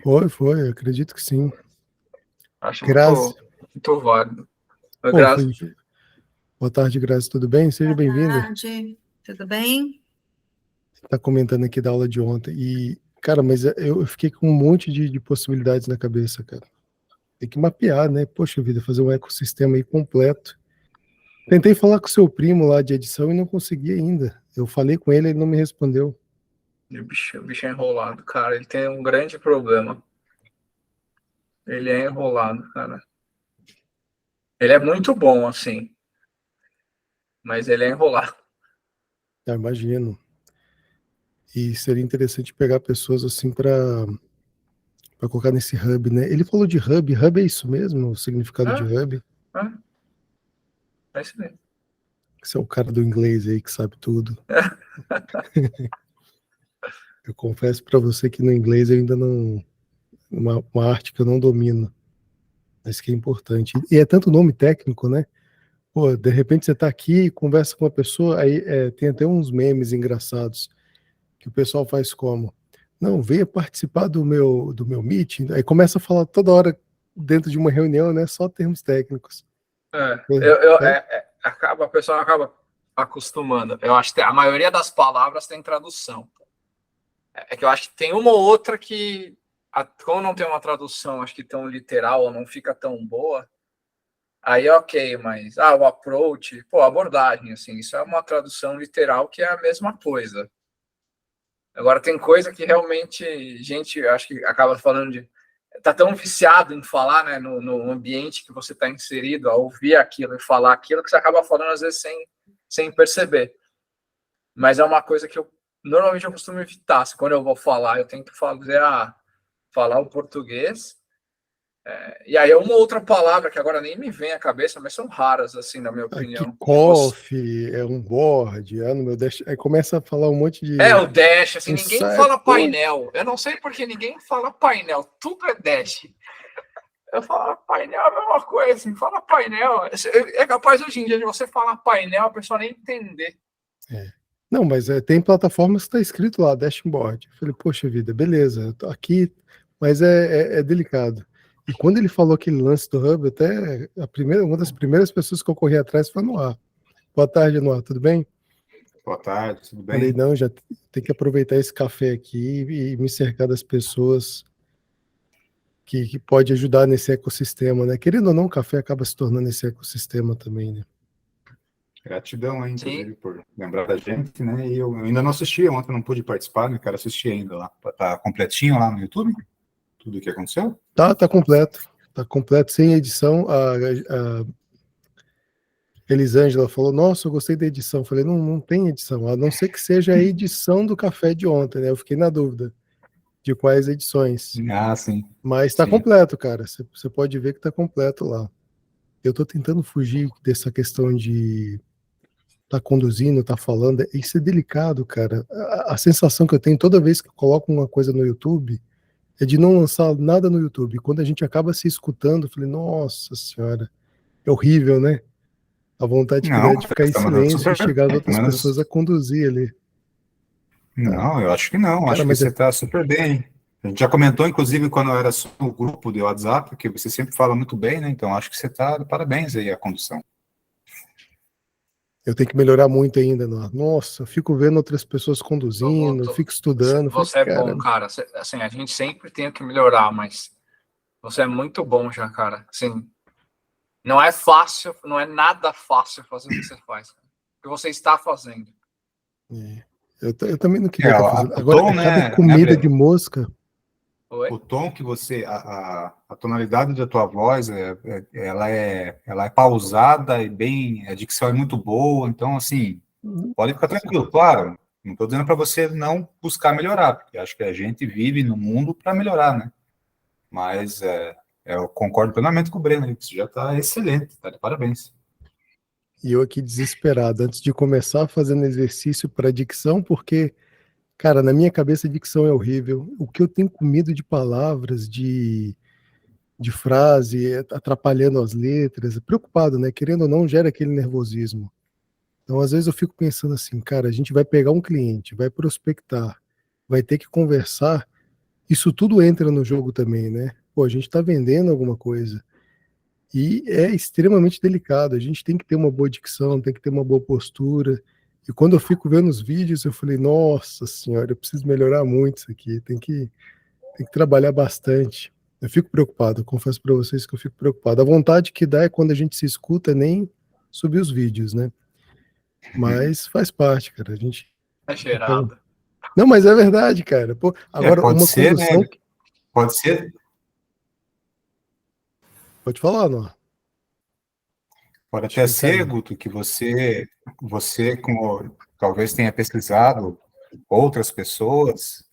Foi, eu acredito que sim. Acho Grazi, muito válido. pô, Graças. boa tarde, Grazi, tudo bem? Seja Boa bem-vinda. tarde, tudo bem? Tá comentando aqui da aula de ontem. E, cara, mas eu fiquei com um monte de possibilidades na cabeça, cara. Tem que mapear, né? Poxa vida, fazer um ecossistema aí completo. Tentei falar com o seu primo lá de edição e não consegui ainda. Eu falei com ele, ele não me respondeu. O bicho é enrolado, cara. Ele tem um grande problema. Ele é enrolado, cara. Ele é muito bom, assim. Mas ele é enrolado. Ah, imagino. E seria interessante pegar pessoas assim para colocar nesse hub, né? Ele falou de hub. Hub é isso mesmo, o significado de hub? É isso mesmo. Você é o cara do inglês aí que sabe tudo. Eu confesso para você que no inglês eu ainda não. Uma arte que eu não domino, mas que é importante. E é tanto nome técnico, né? Pô, de repente você tá aqui, conversa com uma pessoa, aí tem até uns memes engraçados que o pessoal faz como: não, venha participar do meu meeting. Aí começa a falar toda hora dentro de uma reunião, né? Só termos técnicos. A pessoa acaba acostumando. Eu acho que a maioria das palavras tem tradução. É que eu acho que tem uma ou outra que, como não tem uma tradução, acho que tão literal ou não fica tão boa, aí ok, mas o approach, pô, abordagem, assim, isso é uma tradução literal que é a mesma coisa. Agora tem coisa que realmente, gente, acho que acaba falando de tá tão viciado em falar, né, no ambiente que você está inserido, a ouvir aquilo e falar aquilo, que você acaba falando às vezes sem perceber. Mas é uma coisa que normalmente eu costumo evitar. Quando eu vou falar, eu tento falar o português. E aí é uma outra palavra que agora nem me vem à cabeça, mas são raras, assim, na minha opinião. Kickoff, é um board, no meu dash. Aí começa a falar um monte de. O dash, assim, ninguém fala pô. painel. Eu não sei porque ninguém fala painel. Tudo é dash. Eu falo, painel é a mesma coisa, assim, fala painel. É capaz hoje em dia de você falar painel, a pessoa nem entender. Não, mas tem plataformas que está escrito lá, dashboard. Eu falei, poxa vida, beleza, eu tô aqui, mas é delicado. E quando ele falou aquele lance do Hub, até uma das primeiras pessoas que eu corri atrás foi Noah. Boa tarde, Noah, tudo bem? Boa tarde, tudo bem? Falei, não, já tem que aproveitar esse café aqui e me cercar das pessoas que pode ajudar nesse ecossistema, né? Querendo ou não, o café acaba se tornando esse ecossistema também, né? Gratidão, inclusive, por lembrar da gente, né? E eu ainda não assisti, ontem não pude participar, né? Quero assistir ainda lá. Tá completinho lá no YouTube? Tudo o que aconteceu? Tá completo. Tá completo, sem edição. A Elisângela falou, nossa, eu gostei da edição. Eu falei, não tem edição, a não ser que seja a edição do café de ontem, né? Eu fiquei na dúvida de quais edições. Sim. Mas tá completo, cara. Você pode ver que tá completo lá. Eu tô tentando fugir dessa questão de tá conduzindo, tá falando. Isso é delicado, cara. A sensação que eu tenho toda vez que eu coloco uma coisa no YouTube é de não lançar nada no YouTube. Quando a gente acaba se escutando, eu falei, nossa senhora, é horrível, né? A vontade que dá de ficar em silêncio e chegar as outras pessoas a conduzir ali. Não, eu acho que não. Cara, acho que você está super bem. A gente já comentou, inclusive, quando era só no grupo de WhatsApp, que você sempre fala muito bem, né? Então, acho que você está de parabéns aí a condução. Eu tenho que melhorar muito ainda. Nossa, eu fico vendo outras pessoas conduzindo, eu fico estudando. Você é bom, cara. Assim, a gente sempre tem que melhorar, mas você é muito bom já, cara. Assim, não é fácil, não é nada fácil fazer o que você faz. O que você está fazendo. Eu também não queria estar fazendo. Agora, tom, cada comida de mosca. O tom que você, a tonalidade da tua voz, ela é pausada e bem, a dicção é muito boa, então, assim, pode ficar tranquilo, claro, não estou dizendo para você não buscar melhorar, porque acho que a gente vive no mundo para melhorar, né? Mas eu concordo plenamente com o Breno, você já está excelente, tá de parabéns. E eu aqui desesperado, antes de começar fazendo exercício para dicção, porque, cara, na minha cabeça a dicção é horrível. O que eu tenho comido de palavras, de frase, atrapalhando as letras, preocupado, né? Querendo ou não, gera aquele nervosismo. Então, às vezes eu fico pensando assim, cara, a gente vai pegar um cliente, vai prospectar, vai ter que conversar, isso tudo entra no jogo também, né? Pô, a gente está vendendo alguma coisa. E é extremamente delicado. A gente tem que ter uma boa dicção, tem que ter uma boa postura. E quando eu fico vendo os vídeos, eu falei, nossa senhora, eu preciso melhorar muito isso aqui. Tem que trabalhar bastante. Eu fico preocupado, eu confesso para vocês que eu fico preocupado. A vontade que dá é quando a gente se escuta nem subir os vídeos, né? Mas faz parte, cara. A gente. Tá gerado. Não, mas é verdade, cara. Pô, agora, pode uma ser, condução. né? Pode ser, Pode falar, não. pode Acho até que ser, caiu. Guto, que você como, talvez tenha pesquisado outras pessoas,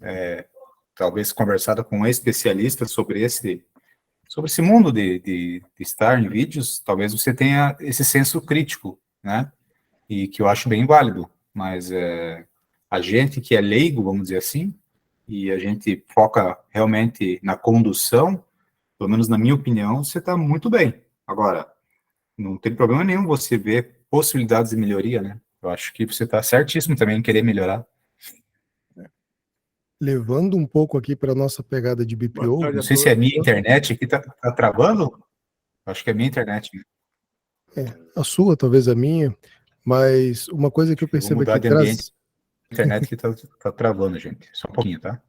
talvez conversado com especialistas sobre esse mundo de estar em vídeos, talvez você tenha esse senso crítico, né? E que eu acho bem válido, mas a gente que é leigo, vamos dizer assim, e a gente foca realmente na condução, pelo menos na minha opinião, você está muito bem. Agora, não tem problema nenhum você ver possibilidades de melhoria, né? Eu acho que você está certíssimo também em querer melhorar. Levando um pouco aqui para nossa pegada de BPO. Não sei se é a minha internet aqui tá travando. Acho que é a minha internet. A sua, talvez a minha, mas uma coisa que eu Eu vou percebo mudar aqui, de ambiente. A internet que tá travando, gente. Só um pouquinho, tá?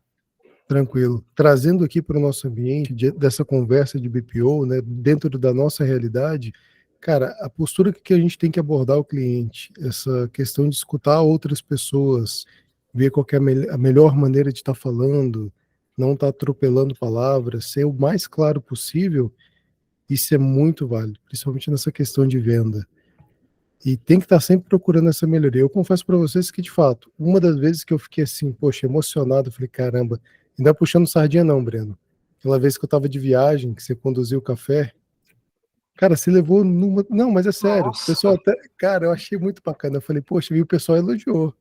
tranquilo, trazendo aqui para o nosso ambiente, dessa conversa de BPO, né, dentro da nossa realidade, cara, a postura que a gente tem que abordar o cliente, essa questão de escutar outras pessoas, ver qual que é a melhor maneira de estar falando, não estar atropelando palavras, ser o mais claro possível, isso é muito válido, principalmente nessa questão de venda. E tem que estar sempre procurando essa melhoria. Eu confesso para vocês que, de fato, uma das vezes que eu fiquei assim, poxa, emocionado, eu falei, caramba, ainda puxando sardinha não, Breno. Aquela vez que eu estava de viagem, que você conduziu o café, cara, você levou numa. Não, mas é sério. O pessoal Nossa. até. Cara, eu achei muito bacana. Eu falei, poxa, e o pessoal elogiou.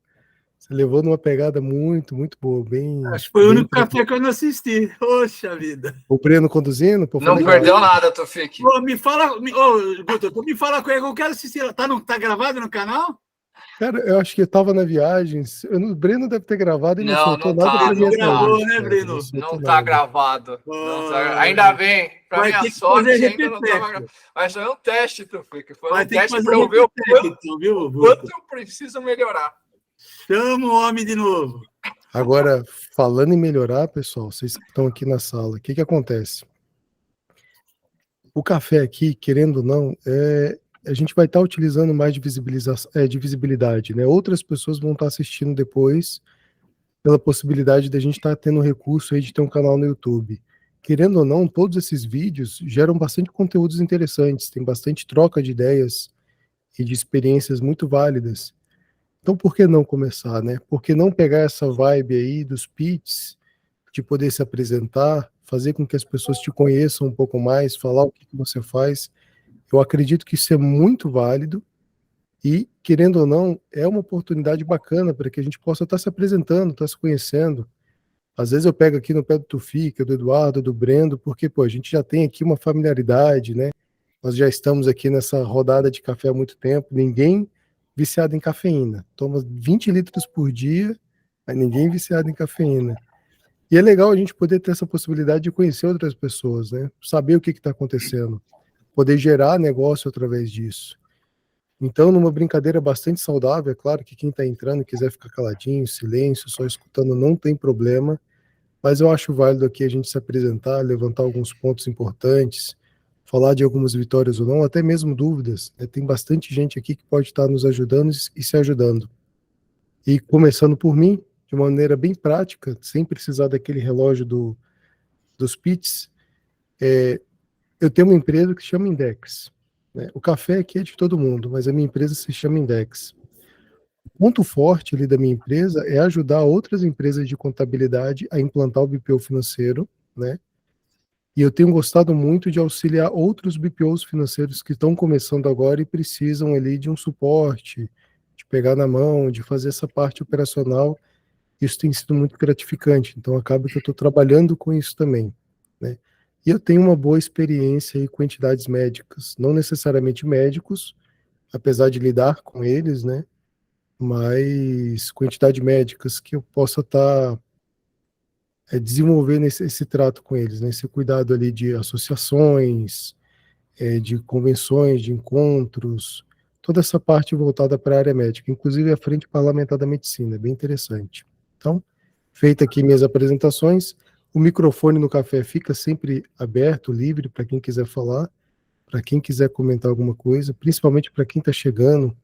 Você levou numa pegada muito, muito boa, bem. Acho que foi o Bem único café que eu não assisti. Poxa vida. o Breno conduzindo, pô, foi Não legal. perdeu nada, Tufik. Ô, me fala, Guto, me fala com ele, eu quero assistir. Tá gravado no canal? Cara, eu acho que eu tava na viagem. O Breno deve ter gravado e não soltou Não nada tá, pra mim não até gravou, hoje. né, Cara, Breno? não soltou Não tá nada. gravado. Ah, Ainda bem, pra vai minha ter que sorte, fazer ainda não tava repeteco. gravado. Mas foi um teste, Tufik. Foi Vai um ter que teste fazer pra eu ver o repeteco, então, viu, quanto Guto? eu preciso melhorar. Chama o homem de novo. Agora, falando em melhorar, pessoal, vocês que estão aqui na sala, o que acontece? O café aqui, querendo ou não, a gente vai estar utilizando mais de, de visibilidade, né? Outras pessoas vão estar assistindo depois pela possibilidade de a gente estar tendo recurso aí de ter um canal no YouTube. Querendo ou não, todos esses vídeos geram bastante conteúdos interessantes, tem bastante troca de ideias e de experiências muito válidas. Então, por que não começar, né? Por que não pegar essa vibe aí dos pits, de poder se apresentar, fazer com que as pessoas te conheçam um pouco mais, falar o que você faz? Eu acredito que isso é muito válido e, querendo ou não, é uma oportunidade bacana para que a gente possa estar se apresentando, estar se conhecendo. Às vezes eu pego aqui no pé do Tufica, do Eduardo, do Brendo, porque, pô, a gente já tem aqui uma familiaridade, né? Nós já estamos aqui nessa rodada de café há muito tempo, ninguém viciado em cafeína. Toma 20 litros por dia, mas ninguém viciado em cafeína. E é legal a gente poder ter essa possibilidade de conhecer outras pessoas, né? Saber o que está acontecendo, poder gerar negócio através disso. Então, numa brincadeira bastante saudável, é claro que quem está entrando quiser ficar caladinho, silêncio, só escutando, não tem problema, mas eu acho válido aqui a gente se apresentar, levantar alguns pontos importantes, falar de algumas vitórias ou não, até mesmo dúvidas, né? Tem bastante gente aqui que pode estar nos ajudando e se ajudando. E começando por mim, de maneira bem prática, sem precisar daquele relógio dos pits, eu tenho uma empresa que se chama Index, né? O café aqui é de todo mundo, mas a minha empresa se chama Index. O ponto forte ali da minha empresa é ajudar outras empresas de contabilidade a implantar o BPO financeiro, né? E eu tenho gostado muito de auxiliar outros BPOs financeiros que estão começando agora e precisam ali de um suporte, de pegar na mão, de fazer essa parte operacional. Isso tem sido muito gratificante. Então acaba que eu estou trabalhando com isso também, né? E eu tenho uma boa experiência aí com entidades médicas, não necessariamente médicos, apesar de lidar com eles, né? Mas com entidades médicas que eu possa estar desenvolver esse trato com eles, né? Esse cuidado ali de associações, de convenções, de encontros, toda essa parte voltada para a área médica, inclusive a Frente Parlamentar da Medicina, é bem interessante. Então, feita aqui minhas apresentações, o microfone no café fica sempre aberto, livre, para quem quiser falar, para quem quiser comentar alguma coisa, principalmente para quem está chegando.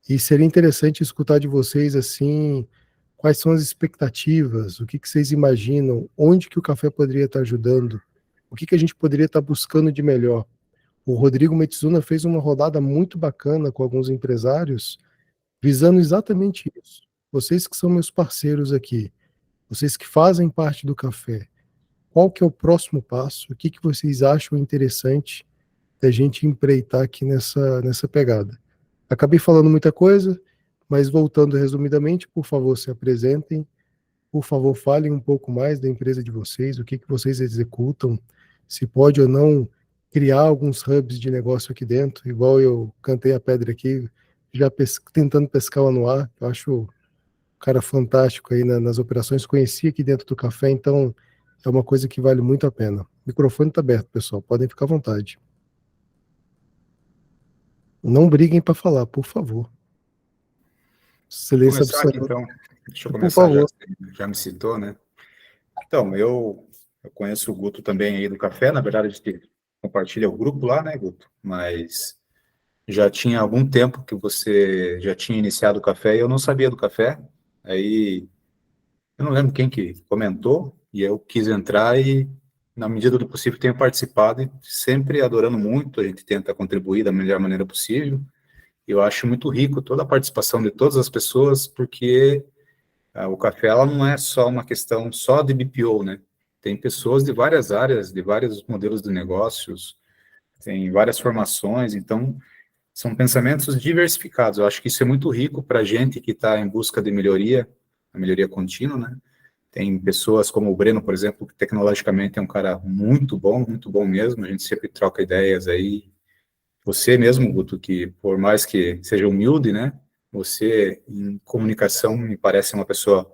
E seria interessante escutar de vocês, assim, quais são as expectativas, o que vocês imaginam, onde que o café poderia estar ajudando, o que a gente poderia estar buscando de melhor. O Rodrigo Metzuna fez uma rodada muito bacana com alguns empresários, visando exatamente isso. Vocês que são meus parceiros aqui, vocês que fazem parte do café, qual que é o próximo passo? O que vocês acham interessante da gente empreitar aqui nessa pegada? Acabei falando muita coisa, mas voltando resumidamente, por favor, se apresentem, por favor, falem um pouco mais da empresa de vocês, o que vocês executam, se pode ou não criar alguns hubs de negócio aqui dentro, igual eu cantei a pedra aqui, já tentando pescar lá no ar. Eu acho um cara fantástico aí nas operações, conheci aqui dentro do café, então é uma coisa que vale muito a pena. O microfone está aberto, pessoal, podem ficar à vontade. Não briguem para falar, por favor. Silêncio Começar aqui, absoluto. então. Deixa eu Por começar, favor. já me citou, né? Então, eu conheço o Guto também aí do café, na verdade a gente compartilha o grupo lá, né, Guto? Mas já tinha algum tempo que você já tinha iniciado o café e eu não sabia do café. Aí, eu não lembro quem que comentou, e eu quis entrar e, na medida do possível, tenho participado e sempre adorando muito, a gente tenta contribuir da melhor maneira possível. Eu acho muito rico toda a participação de todas as pessoas, porque o café ela não é só uma questão só de BPO, né? Tem pessoas de várias áreas, de vários modelos de negócios, tem várias formações, então são pensamentos diversificados. Eu acho que isso é muito rico para a gente que está em busca de melhoria, a melhoria contínua, né? Tem pessoas como o Breno, por exemplo, que tecnologicamente é um cara muito bom mesmo, a gente sempre troca ideias aí. Você mesmo, Guto, que por mais que seja humilde, né? Você, em comunicação, me parece uma pessoa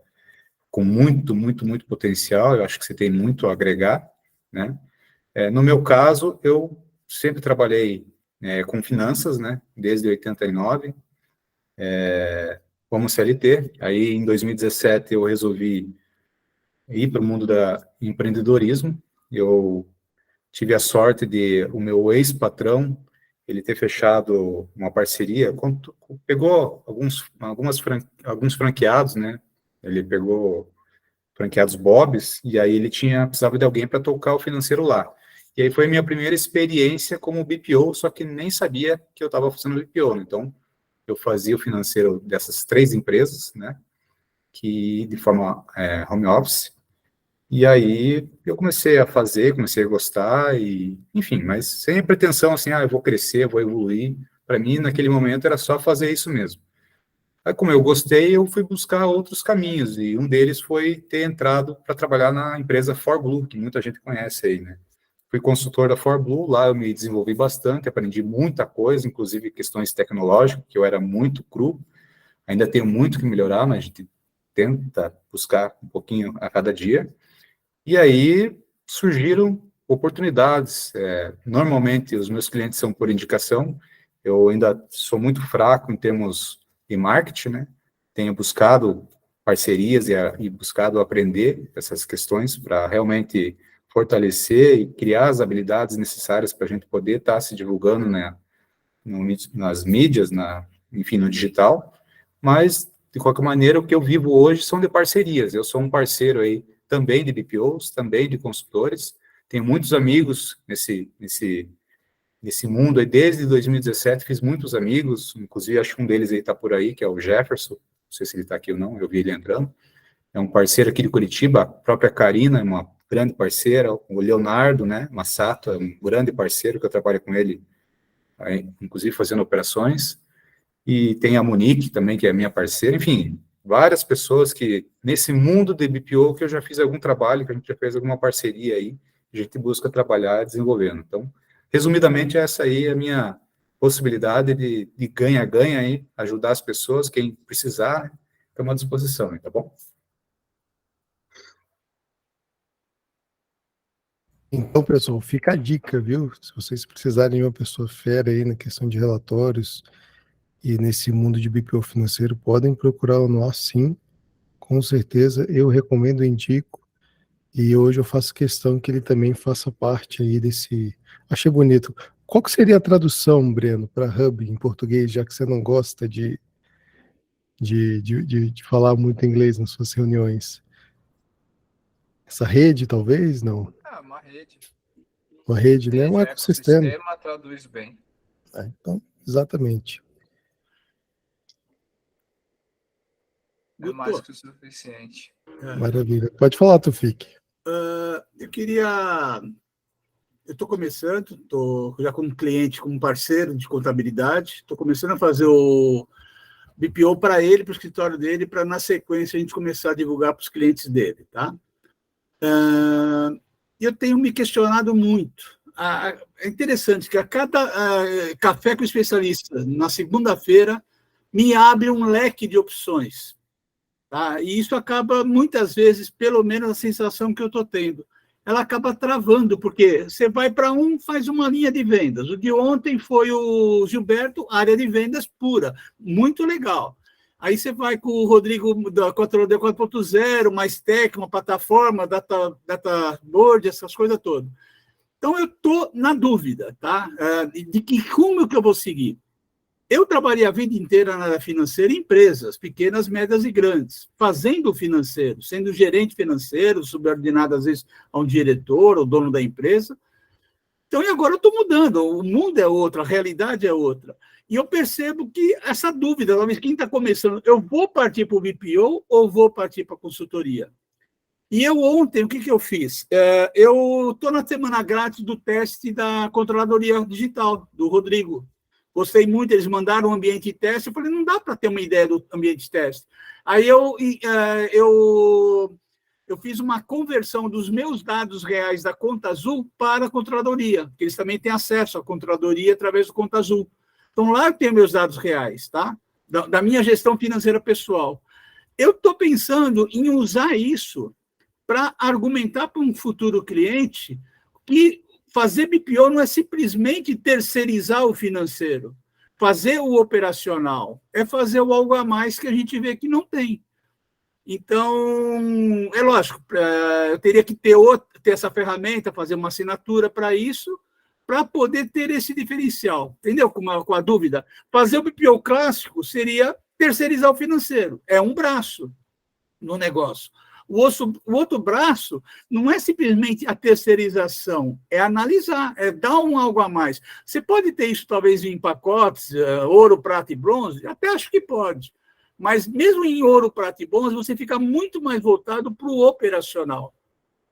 com muito potencial. Eu acho que você tem muito a agregar, né? No meu caso, eu sempre trabalhei com finanças, né? Desde 89, como CLT. Aí, em 2017, eu resolvi ir para o mundo da empreendedorismo. Eu tive a sorte de o meu ex-patrão ele ter fechado uma parceria, pegou alguns franqueados, né? Ele pegou franqueados Bob's, e aí ele precisava de alguém para tocar o financeiro lá. E aí foi a minha primeira experiência como BPO, só que nem sabia que eu estava fazendo BPO, né? Então, eu fazia o financeiro dessas 3 empresas, né? Que de forma home office. E aí eu comecei a fazer, comecei a gostar, e enfim, mas sem pretensão assim, eu vou crescer, vou evoluir. Para mim, naquele momento, era só fazer isso mesmo. Aí, como eu gostei, eu fui buscar outros caminhos, e um deles foi ter entrado para trabalhar na empresa ForBlue, que muita gente conhece aí, né? Fui consultor da ForBlue, lá eu me desenvolvi bastante, aprendi muita coisa, inclusive questões tecnológicas, que eu era muito cru, ainda tenho muito que melhorar, mas a gente tenta buscar um pouquinho a cada dia. E aí surgiram oportunidades. Normalmente, os meus clientes são por indicação. Eu ainda sou muito fraco em termos de marketing, né? Tenho buscado parcerias e buscado aprender essas questões para realmente fortalecer e criar as habilidades necessárias para a gente poder estar se divulgando, né, nas mídias, enfim, no digital. Mas, de qualquer maneira, o que eu vivo hoje são de parcerias. Eu sou um parceiro aí também de BPOs, também de consultores. Tenho muitos amigos nesse mundo aí. Desde 2017 fiz muitos amigos, inclusive acho que um deles aí está por aí, que é o Jefferson. Não sei se ele está aqui ou não, eu vi ele entrando. É um parceiro aqui de Curitiba. A própria Karina é uma grande parceira. O Leonardo, né, Massato, é um grande parceiro, que eu trabalho com ele, inclusive fazendo operações. E tem a Monique também, que é minha parceira. Enfim, várias pessoas que, nesse mundo de BPO, que eu já fiz algum trabalho, que a gente já fez alguma parceria aí, a gente busca trabalhar desenvolvendo. Então, resumidamente, essa aí é a minha possibilidade de ganha-ganha aí, ajudar as pessoas, quem precisar, estamos à disposição, tá bom? Então, pessoal, fica a dica, viu? Se vocês precisarem de uma pessoa fera aí na questão de relatórios e nesse mundo de BPO financeiro, podem procurar o Noah, sim. Com certeza, eu recomendo, indico. E hoje eu faço questão que ele também faça parte aí desse... Achei bonito. Qual que seria a tradução, Breno, para Hub em português, já que você não gosta de falar muito inglês nas suas reuniões? Essa rede, talvez? Não. Uma rede. Uma rede, né? Um ecossistema. Ecossistema traduz bem. Então, exatamente. É mais que o suficiente. Maravilha. Pode falar, Tufik. Eu queria... Eu estou começando, estou já como cliente, como parceiro de contabilidade, estou começando a fazer o BPO para ele, para o escritório dele, para, na sequência, a gente começar a divulgar para os clientes dele, tá? Eu tenho me questionado muito. É interessante que a cada café com especialista, na segunda-feira, me abre um leque de opções. Tá? E isso acaba, muitas vezes, pelo menos a sensação que eu estou tendo, ela acaba travando, porque você vai para faz uma linha de vendas. O de ontem foi o Gilberto, área de vendas pura, muito legal. Aí você vai com o Rodrigo da Controle 4.0, mais tech, uma plataforma, databoard, essas coisas todas. Então, eu estou na dúvida, tá? De que rumo que eu vou seguir. Eu trabalhei a vida inteira na área financeira em empresas, pequenas, médias e grandes, fazendo financeiro, sendo gerente financeiro, subordinado, às vezes, a um diretor, ou dono da empresa. Então, e agora eu estou mudando, o mundo é outro, a realidade é outra. E eu percebo que essa dúvida, talvez quem está começando, eu vou partir para o BPO ou vou partir para a consultoria? E eu ontem, o que eu fiz? Eu estou na semana grátis do teste da controladoria digital, do Rodrigo. Gostei muito, eles mandaram um ambiente de teste, eu falei, não dá para ter uma ideia do ambiente de teste. Aí eu fiz uma conversão dos meus dados reais da Conta Azul para a controladoria, porque eles também têm acesso à controladoria através do Conta Azul. Então, lá eu tenho meus dados reais, tá? Da minha gestão financeira pessoal. Eu estou pensando em usar isso para argumentar para um futuro cliente que fazer BPO não é simplesmente terceirizar o financeiro. Fazer o operacional é fazer o algo a mais que a gente vê que não tem. Então, é lógico, eu teria que ter essa ferramenta, fazer uma assinatura para isso, para poder ter esse diferencial. Entendeu? Com a dúvida. Fazer o BPO clássico seria terceirizar o financeiro. É um braço no negócio. O outro braço não é simplesmente a terceirização, é analisar, é dar algo a mais. Você pode ter isso, talvez, em pacotes, ouro, prata e bronze? Até acho que pode. Mas, mesmo em ouro, prata e bronze, você fica muito mais voltado para o operacional.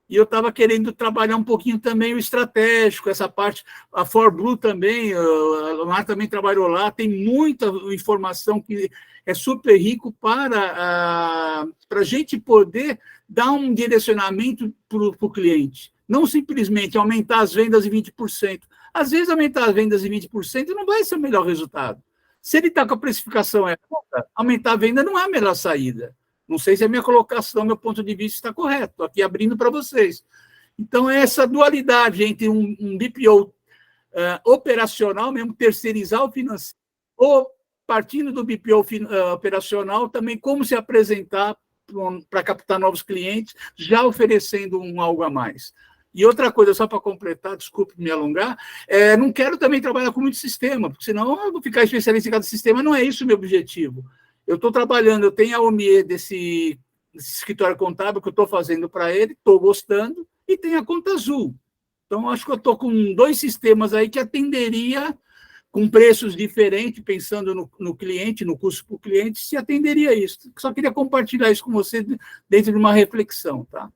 E eu estava querendo trabalhar um pouquinho também o estratégico, essa parte, a ForBlue também, a Mar também trabalhou lá, tem muita informação que é super rico para a gente poder dar um direcionamento para o cliente. Não simplesmente aumentar as vendas em 20%. Às vezes, aumentar as vendas em 20% não vai ser o melhor resultado. Se ele está com a precificação errada, aumentar a venda não é a melhor saída. Não sei se a minha colocação, meu ponto de vista está correto. Estou aqui abrindo para vocês. Então, é essa dualidade entre um BPO operacional, mesmo terceirizar o financeiro, ou partindo do BPO operacional, também como se apresentar para captar novos clientes, já oferecendo algo a mais. E outra coisa, só para completar, desculpe me alongar, não quero também trabalhar com muito sistema, porque senão eu vou ficar especialista em cada sistema, não é isso o meu objetivo. Eu estou trabalhando, eu tenho a OMIE desse escritório contábil que eu estou fazendo para ele, estou gostando, e tem a Conta Azul. Então, acho que eu estou com 2 sistemas aí que atenderia, com preços diferentes, pensando no cliente, no custo para o cliente, se atenderia isso. Só queria compartilhar isso com você dentro de uma reflexão, tá?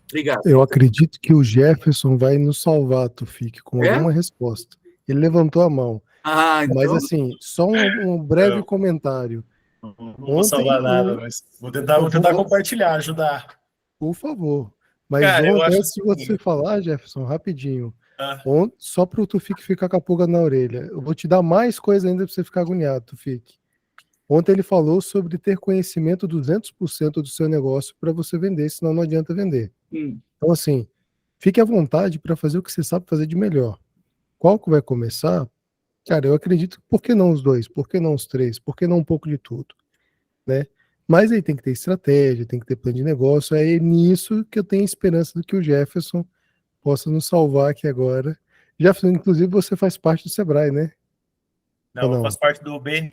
Obrigado. Eu acredito que o Jefferson vai nos salvar, Tufik, com alguma resposta. Ele levantou a mão. Então... Mas, assim, só um breve comentário. Não vou salvar nada, mas vou tentar compartilhar, ajudar. Por favor. Mas Cara, antes de você falar, Jefferson, rapidinho, só para o Tufik ficar com a pulga na orelha, eu vou te dar mais coisa ainda para você ficar agoniado, Tufik. Ontem ele falou sobre ter conhecimento 200% do seu negócio para você vender, senão não adianta vender. Então, assim, fique à vontade para fazer o que você sabe fazer de melhor. Qual que vai começar? Cara, eu acredito, por que não os dois? Por que não os três? Por que não um pouco de tudo? Né? Mas aí tem que ter estratégia, tem que ter plano de negócio. É nisso que eu tenho esperança do que o Jefferson possa nos salvar aqui agora. Jefferson, inclusive, você faz parte do Sebrae, né? Ou Não, eu não? faço parte do BN.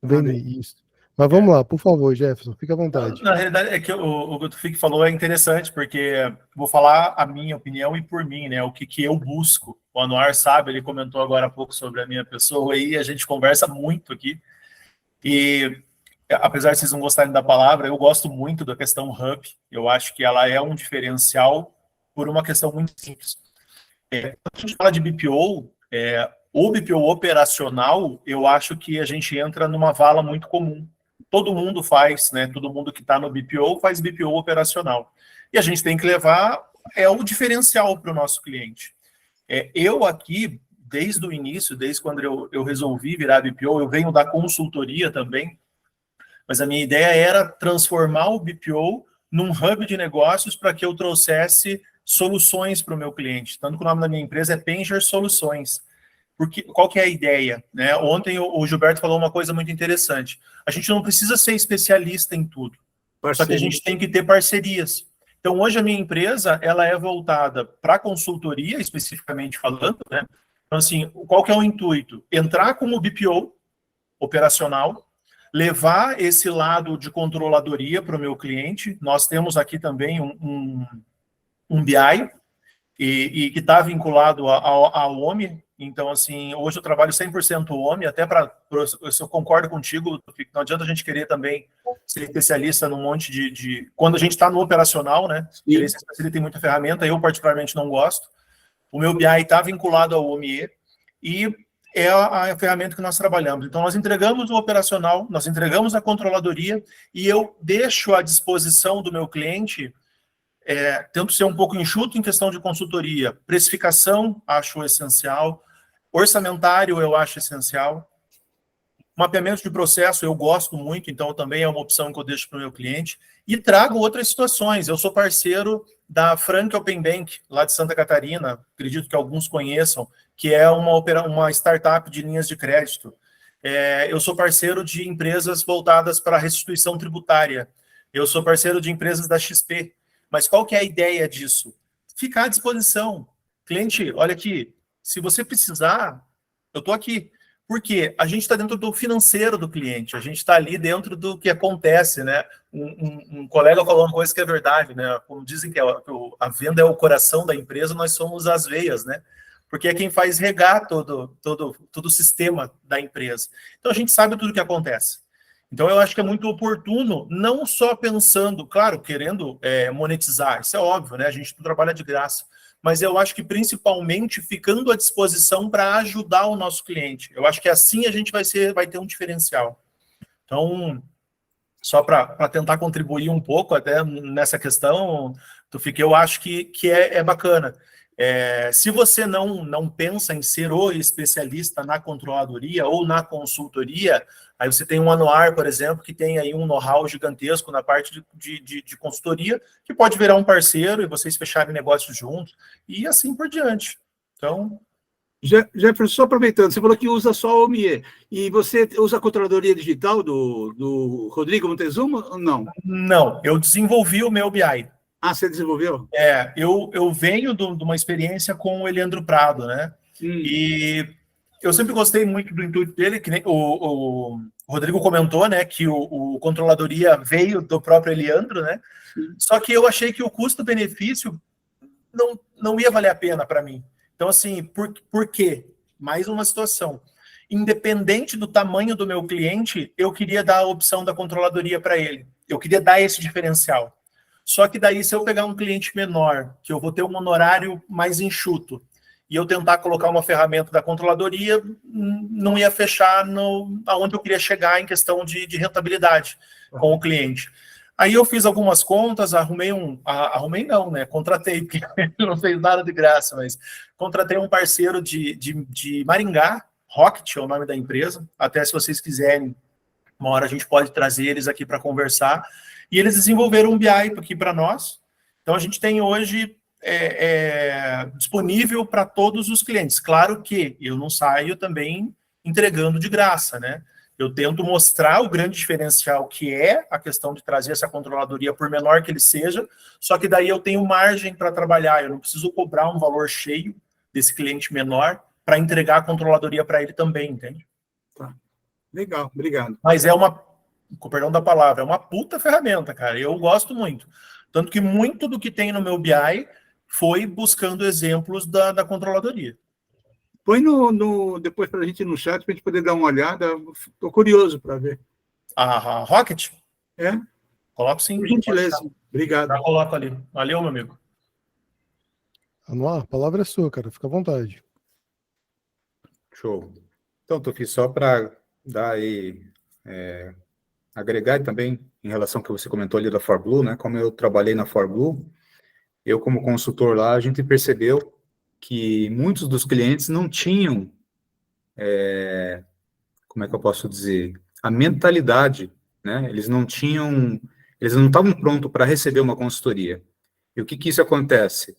Bem, isso. Mas vamos lá, por favor, Jefferson, fica à vontade. Na realidade, é que o que o Tufik falou é interessante, porque vou falar a minha opinião e por mim, né? O que eu busco. O Anuar sabe, ele comentou agora há pouco sobre a minha pessoa e a gente conversa muito aqui. E apesar de vocês não gostarem da palavra, eu gosto muito da questão hub. Eu acho que ela é um diferencial por uma questão muito simples. Quando a gente fala de BPO, o BPO operacional, eu acho que a gente entra numa vala muito comum. Todo mundo faz, né? Todo mundo que está no BPO faz BPO operacional. E a gente tem que levar o diferencial para o nosso cliente. Eu aqui, desde o início, desde quando eu resolvi virar BPO, eu venho da consultoria também, mas a minha ideia era transformar o BPO num hub de negócios para que eu trouxesse soluções para o meu cliente. Tanto que o nome da minha empresa é Penger Soluções. Porque, qual que é a ideia? Né? Ontem o Gilberto falou uma coisa muito interessante. A gente não precisa ser especialista em tudo, só que a gente tem que ter parcerias. Então, hoje a minha empresa ela é voltada para consultoria, especificamente falando, né? Então, assim, qual que é o intuito? Entrar como BPO operacional, levar esse lado de controladoria para o meu cliente. Nós temos aqui também um BI, e que está vinculado ao OMI. Então, assim, hoje eu trabalho 100% OMI, até eu concordo contigo, não adianta a gente querer também ser especialista num monte de quando a gente está no operacional, né? Querer ser especialista tem muita ferramenta, eu particularmente não gosto. O meu BI está vinculado ao OMIE e é a ferramenta que nós trabalhamos. Então, nós entregamos o operacional, nós entregamos a controladoria e eu deixo à disposição do meu cliente. Tento ser um pouco enxuto em questão de consultoria. Precificação, acho essencial. Orçamentário, eu acho essencial. Mapeamento de processo, eu gosto muito, então também é uma opção que eu deixo para o meu cliente. E trago outras situações. Eu sou parceiro da Frank Open Bank, lá de Santa Catarina, acredito que alguns conheçam, que é uma startup de linhas de crédito. Eu sou parceiro de empresas voltadas para restituição tributária. Eu sou parceiro de empresas da XP. Mas qual que é a ideia disso? Ficar à disposição. Cliente, olha aqui, se você precisar, eu estou aqui. Porque a gente está dentro do financeiro do cliente, a gente está ali dentro do que acontece, né? Um colega falou uma coisa que é verdade, né? Como dizem que a venda é o coração da empresa, nós somos as veias, né? Porque é quem faz regar todo o sistema da empresa. Então a gente sabe tudo o que acontece. Então, eu acho que é muito oportuno, não só pensando, claro, querendo monetizar, isso é óbvio, né? A gente não trabalha de graça, mas eu acho que principalmente ficando à disposição para ajudar o nosso cliente. Eu acho que assim a gente vai ter um diferencial. Então, só para tentar contribuir um pouco até nessa questão, Tufik, eu acho que é bacana. Se você não pensa em ser o especialista na controladoria ou na consultoria, aí você tem um Anuar, por exemplo, que tem aí um know-how gigantesco na parte de consultoria, que pode virar um parceiro e vocês fecharem negócios juntos, e assim por diante. Então... Jefferson, só aproveitando, você falou que usa só o OMIE, e você usa a controladoria digital do Rodrigo Montezuma ou não? Não, eu desenvolvi o meu BI. Ah, você desenvolveu? Eu venho de uma experiência com o Eliandro Prado, né? E eu sempre gostei muito do intuito dele, que nem o Rodrigo comentou, né? Que o controladoria veio do próprio Eliandro, né? Só que eu achei que o custo-benefício não ia valer a pena para mim. Então, assim, por quê? Mais uma situação. Independente do tamanho do meu cliente, eu queria dar a opção da controladoria para ele. Eu queria dar esse diferencial. Só que daí, se eu pegar um cliente menor, que eu vou ter um honorário mais enxuto, e eu tentar colocar uma ferramenta da controladoria, não ia fechar aonde eu queria chegar em questão de rentabilidade com o cliente. Aí eu fiz algumas contas, contratei, porque ele não fez nada de graça, mas contratei um parceiro de Maringá, Rocket é o nome da empresa, até se vocês quiserem, uma hora a gente pode trazer eles aqui para conversar. E eles desenvolveram um BI aqui para nós. Então, a gente tem hoje disponível para todos os clientes. Claro que eu não saio também entregando de graça, né? Eu tento mostrar o grande diferencial que é a questão de trazer essa controladoria, por menor que ele seja, só que daí eu tenho margem para trabalhar, eu não preciso cobrar um valor cheio desse cliente menor para entregar a controladoria para ele também, entende? Tá. Legal, obrigado. Mas com perdão da palavra, é uma puta ferramenta, cara, eu gosto muito. Tanto que muito do que tem no meu BI foi buscando exemplos da controladoria. Põe depois para a gente no chat, para a gente poder dar uma olhada. Estou curioso para ver. A Rocket? É? Coloco sim. Por gentileza. Obrigado. Já coloco ali. Valeu, meu amigo. Anuar, a palavra é sua, cara. Fica à vontade. Show. Então, Tufi, só para dar aí, agregar também em relação ao que você comentou ali da ForBlue, né? Como eu trabalhei na ForBlue, eu como consultor lá, a gente percebeu que muitos dos clientes não tinham, como é que eu posso dizer, a mentalidade, né? Eles não estavam prontos para receber uma consultoria. E o que isso acontece?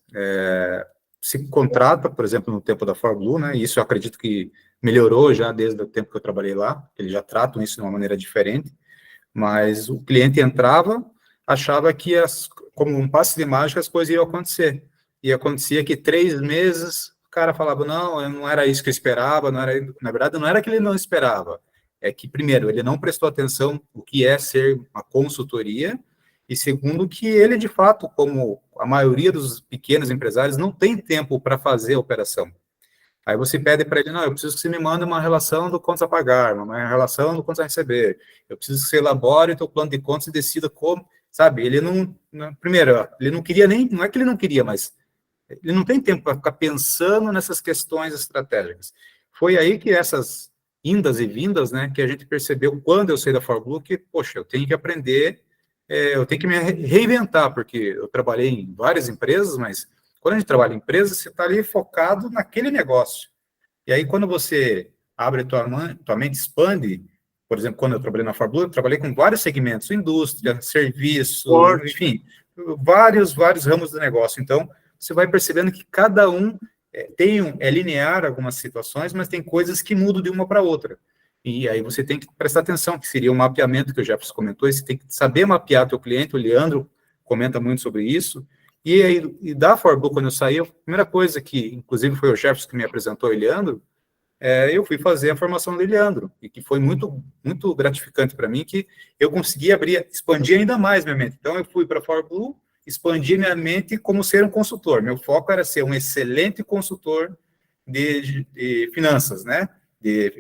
Se contrata, por exemplo, no tempo da ForBlue, né? E isso eu acredito que melhorou já desde o tempo que eu trabalhei lá, eles já tratam isso de uma maneira diferente, mas o cliente entrava, achava que, como um passe de mágica, as coisas iam acontecer. E acontecia que 3 meses, o cara falava, não era isso que eu esperava, na verdade, não era que ele não esperava, é que, primeiro, ele não prestou atenção o que é ser uma consultoria, e segundo, que ele, de fato, como a maioria dos pequenos empresários, não tem tempo para fazer a operação. Aí você pede para ele, não, eu preciso que você me mande uma relação do contas a pagar, uma relação do contas a receber, eu preciso que você elabore o teu plano de contas e decida como, sabe, ele primeiro, ele não queria nem, não é que ele não queria, mas ele não tem tempo para ficar pensando nessas questões estratégicas. Foi aí que essas indas e vindas, né, que a gente percebeu quando eu saí da ForBlue, que, poxa, eu tenho que aprender, eu tenho que me reinventar, porque eu trabalhei em várias empresas, mas quando a gente trabalha em empresa, você está ali focado naquele negócio. E aí, quando você abre tua mente, expande, por exemplo, quando eu trabalhei na ForBlue, eu trabalhei com vários segmentos, indústria, serviço, enfim, vários ramos do negócio. Então, você vai percebendo que cada um é linear algumas situações, mas tem coisas que mudam de uma para outra. E aí você tem que prestar atenção, que seria o mapeamento que o Jefferson comentou, você tem que saber mapear teu cliente, o Leandro comenta muito sobre isso. E aí, da ForBlue, quando eu saí, a primeira coisa que, inclusive, foi o Jefferson que me apresentou o Leandro, eu fui fazer a formação do Leandro, e que foi muito, muito gratificante para mim, que eu consegui expandir ainda mais minha mente. Então, eu fui para a ForBlue, expandi minha mente como ser um consultor. Meu foco era ser um excelente consultor de finanças, né? De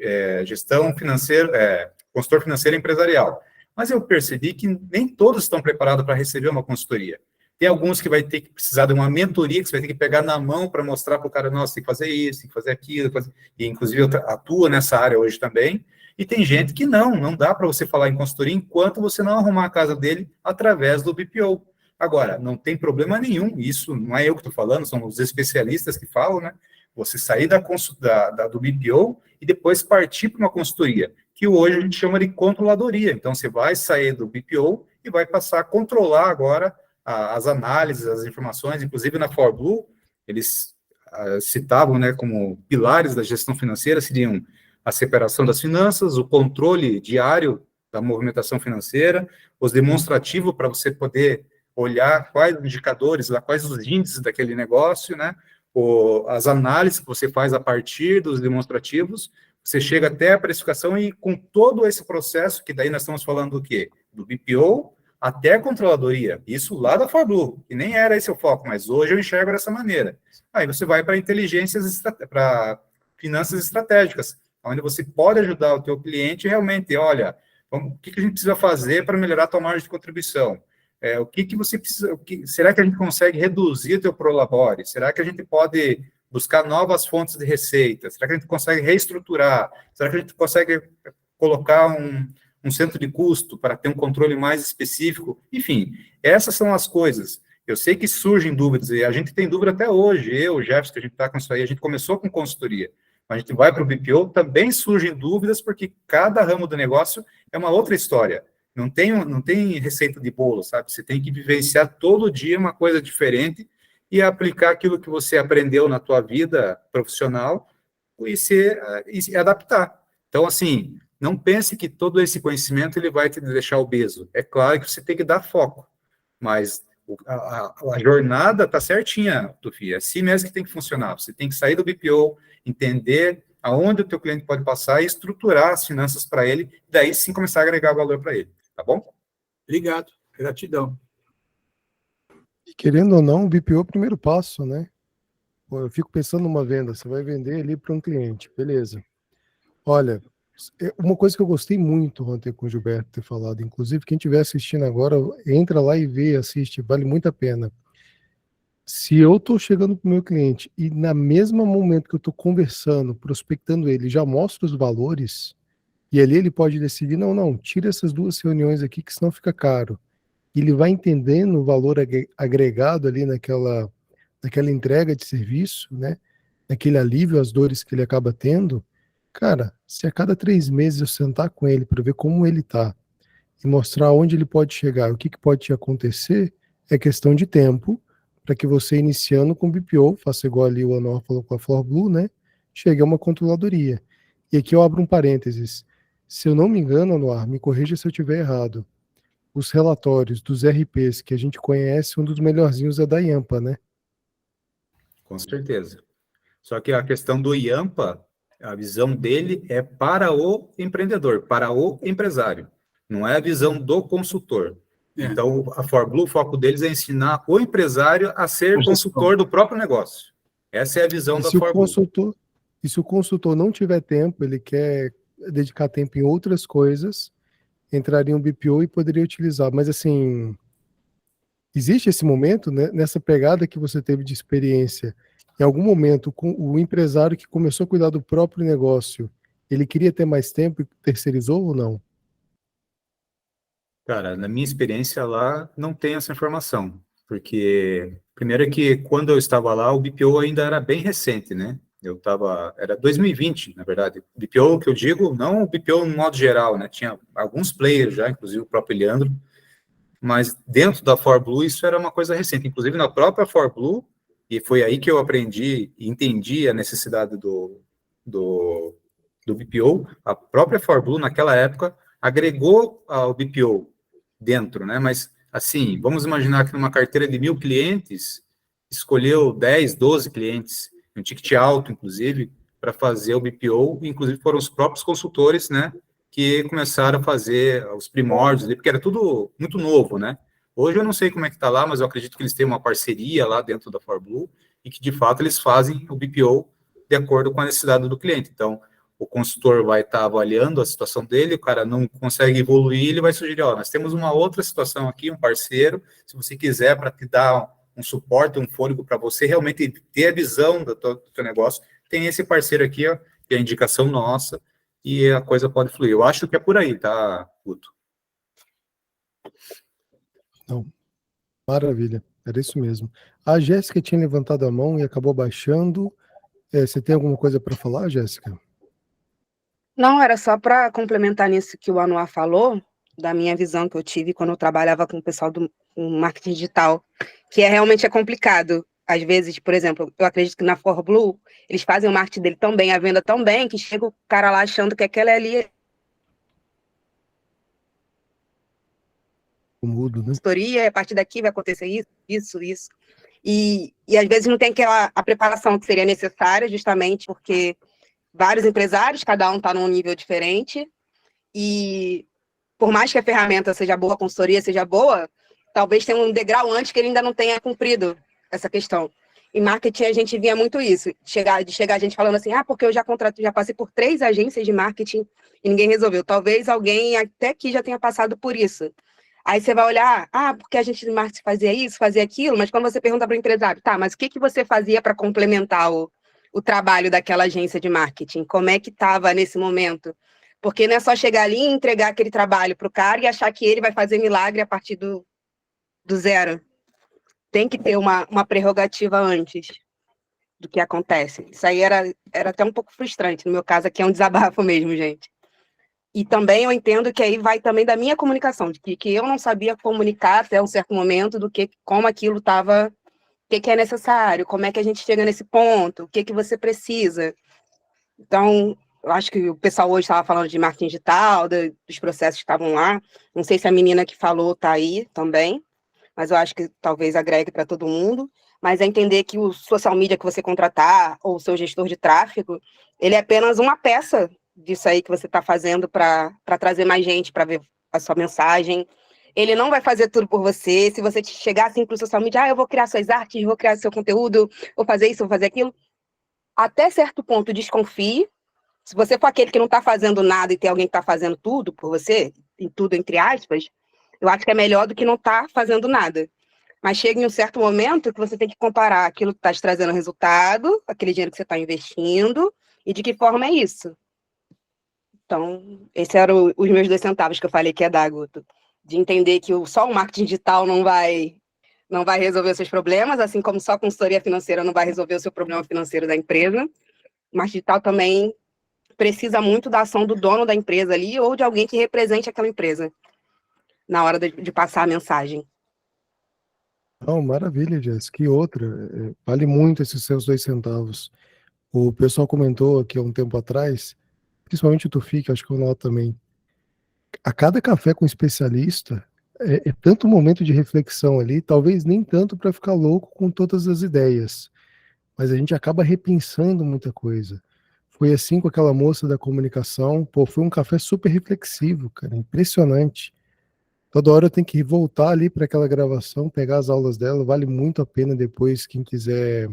gestão financeira, consultor financeiro empresarial. Mas eu percebi que nem todos estão preparados para receber uma consultoria. Tem alguns que vai ter que precisar de uma mentoria, que você vai ter que pegar na mão para mostrar para o cara, nossa, tem que fazer isso, tem que fazer aquilo, e inclusive eu atuo nessa área hoje também, e tem gente que não dá para você falar em consultoria enquanto você não arrumar a casa dele através do BPO. Agora, não tem problema nenhum, isso não é eu que estou falando, são os especialistas que falam, né? Você sair do BPO e depois partir para uma consultoria, que hoje a gente chama de controladoria. Então, você vai sair do BPO e vai passar a controlar agora as análises, as informações, inclusive na ForBlue, eles citavam, né, como pilares da gestão financeira, seriam a separação das finanças, o controle diário da movimentação financeira, os demonstrativos para você poder olhar quais indicadores, quais os índices daquele negócio, né, as análises que você faz a partir dos demonstrativos, você chega até a precificação e com todo esse processo, que daí nós estamos falando do quê? Do BPO até a controladoria, isso lá da ForBlue, que nem era esse o foco, mas hoje eu enxergo dessa maneira. Aí você vai para para finanças estratégicas, onde você pode ajudar o teu cliente realmente, olha, o que a gente precisa fazer para melhorar a tua margem de contribuição? O que você precisa, será que a gente consegue reduzir o teu prolabore? Será que a gente pode buscar novas fontes de receita? Será que a gente consegue reestruturar? Será que a gente consegue colocar um centro de custo para ter um controle mais específico? Enfim, essas são as coisas. Eu sei que surgem dúvidas, e a gente tem dúvida até hoje. Eu, o Jefferson, que a gente está com isso aí, a gente começou com consultoria. A gente vai para o BPO, também surgem dúvidas, porque cada ramo do negócio é uma outra história. Não tem receita de bolo, sabe? Você tem que vivenciar todo dia uma coisa diferente, e aplicar aquilo que você aprendeu na tua vida profissional e adaptar. Então, assim, não pense que todo esse conhecimento ele vai te deixar obeso. É claro que você tem que dar foco, mas a jornada está certinha, Tufi. É assim mesmo que tem que funcionar. Você tem que sair do BPO, entender aonde o teu cliente pode passar e estruturar as finanças para ele, daí sim começar a agregar valor para ele, tá bom? Obrigado, gratidão. E querendo ou não, o BPO é o primeiro passo, né? Pô, eu fico pensando numa venda, você vai vender ali para um cliente, beleza. Olha, uma coisa que eu gostei muito ontem com o Gilberto ter falado, inclusive quem estiver assistindo agora, entra lá e vê, assiste, vale muito a pena. Se eu estou chegando para o meu cliente e na mesma momento que eu estou conversando, prospectando ele, já mostro os valores, e ali ele pode decidir, não, tira essas 2 reuniões aqui que senão fica caro. E ele vai entendendo o valor agregado ali naquela entrega de serviço, né? Naquele alívio às dores que ele acaba tendo. Cara, se a cada 3 meses eu sentar com ele para ver como ele tá e mostrar onde ele pode chegar, o que pode acontecer, é questão de tempo para que você, iniciando com o BPO, faça igual ali o Anor falou com a ForBlue, né? Chegue a uma controladoria. E aqui eu abro um parênteses. Se eu não me engano, Anor, me corrija se eu estiver errado. Os relatórios dos RPs que a gente conhece, um dos melhorzinhos é da IAMPA, né? Com certeza. Só que a questão do IAMPA, a visão dele é para o empreendedor, para o empresário. Não é a visão do consultor. Então, a ForBlue, o foco deles é ensinar o empresário a ser consultor do próprio negócio. Essa é a visão da ForBlue. E se o consultor não tiver tempo, ele quer dedicar tempo em outras coisas, entraria um BPO e poderia utilizar. Mas, assim, existe esse momento, né, nessa pegada que você teve de experiência, em algum momento, com o empresário que começou a cuidar do próprio negócio, ele queria ter mais tempo e terceirizou ou não? Cara, na minha experiência lá, não tem essa informação, porque, primeiro é que quando eu estava lá, o BPO ainda era bem recente, né? Era 2020, na verdade. BPO que eu digo, não o BPO no modo geral, né? Tinha alguns players já, inclusive o próprio Leandro, mas dentro da ForBlue isso era uma coisa recente, inclusive na própria ForBlue, e foi aí que eu aprendi e entendi a necessidade do BPO. A própria ForBlue, naquela época, agregou ao BPO dentro, né? Mas, assim, vamos imaginar que numa carteira de 1.000 clientes, escolheu 10, 12 clientes, um ticket alto, inclusive, para fazer o BPO, inclusive foram os próprios consultores, né, que começaram a fazer os primórdios, porque era tudo muito novo, né? Hoje eu não sei como é que está lá, mas eu acredito que eles têm uma parceria lá dentro da ForBlue e que, de fato, eles fazem o BPO de acordo com a necessidade do cliente. Então, o consultor vai estar avaliando a situação dele, o cara não consegue evoluir, ele vai sugerir, nós temos uma outra situação aqui, um parceiro, se você quiser, para te dar um suporte, um fôlego para você realmente ter a visão do teu negócio, tem esse parceiro aqui, que é a indicação nossa, e a coisa pode fluir. Eu acho que é por aí, tá, Guto? Não. Maravilha, era isso mesmo. A Jéssica tinha levantado a mão e acabou baixando. Você tem alguma coisa para falar, Jéssica? Não, era só para complementar nisso que o Anwar falou, da minha visão que eu tive quando eu trabalhava com o pessoal do marketing digital, que realmente é complicado. Às vezes, por exemplo, eu acredito que na ForBlue, eles fazem o marketing dele tão bem, a venda tão bem, que chega o cara lá achando que aquela ali Mudo, né? História, a partir daqui vai acontecer isso. E às vezes não tem a preparação que seria necessária, justamente porque vários empresários, cada um está num nível diferente, e por mais que a ferramenta seja boa, a consultoria seja boa, talvez tenha um degrau antes que ele ainda não tenha cumprido essa questão. Em marketing, a gente via muito isso, de chegar a gente falando assim, porque eu já passei por 3 agências de marketing e ninguém resolveu. Talvez alguém até aqui já tenha passado por isso. Aí você vai olhar, porque a gente de marketing fazia isso, fazia aquilo, mas quando você pergunta para o empresário, mas o que você fazia para complementar o trabalho daquela agência de marketing? Como é que estava nesse momento? Porque não é só chegar ali e entregar aquele trabalho para o cara e achar que ele vai fazer milagre a partir do zero. Tem que ter uma prerrogativa antes do que acontece. Isso aí era até um pouco frustrante. No meu caso, aqui é um desabafo mesmo, gente. E também eu entendo que aí vai também da minha comunicação, de que eu não sabia comunicar até um certo momento como aquilo estava que é necessário, como é que a gente chega nesse ponto, o que você precisa. Então, eu acho que o pessoal hoje estava falando de marketing digital, dos processos que estavam lá. Não sei se a menina que falou está aí também, mas eu acho que talvez agregue para todo mundo. Mas é entender que o social media que você contratar, ou o seu gestor de tráfego, ele é apenas uma peça disso aí que você está fazendo para trazer mais gente para ver a sua mensagem. Ele não vai fazer tudo por você. Se você chegar assim para o social media, eu vou criar suas artes, vou criar seu conteúdo, vou fazer isso, vou fazer aquilo. Até certo ponto, desconfie. Se você for aquele que não está fazendo nada e tem alguém que está fazendo tudo por você, e tudo entre aspas, eu acho que é melhor do que não estar fazendo nada. Mas chega em um certo momento que você tem que comparar aquilo que está te trazendo resultado, aquele dinheiro que você está investindo, e de que forma é isso. Então, esses eram os meus 2 centavos que eu falei que ia dar, Guto. De entender que só o marketing digital não vai resolver os seus problemas, assim como só a consultoria financeira não vai resolver o seu problema financeiro da empresa. O marketing digital também precisa muito da ação do dono da empresa ali ou de alguém que represente aquela empresa na hora de passar a mensagem. Não, maravilha, Jess. Que outra. Vale muito esses seus 2 centavos. O pessoal comentou aqui há um tempo atrás, principalmente o Tufik, acho que eu noto também. A cada café com especialista é tanto momento de reflexão ali, talvez nem tanto para ficar louco com todas as ideias, mas a gente acaba repensando muita coisa. Foi assim com aquela moça da comunicação, pô, foi um café super reflexivo, cara, impressionante. Toda hora eu tenho que voltar ali para aquela gravação, pegar as aulas dela, vale muito a pena depois, quem quiser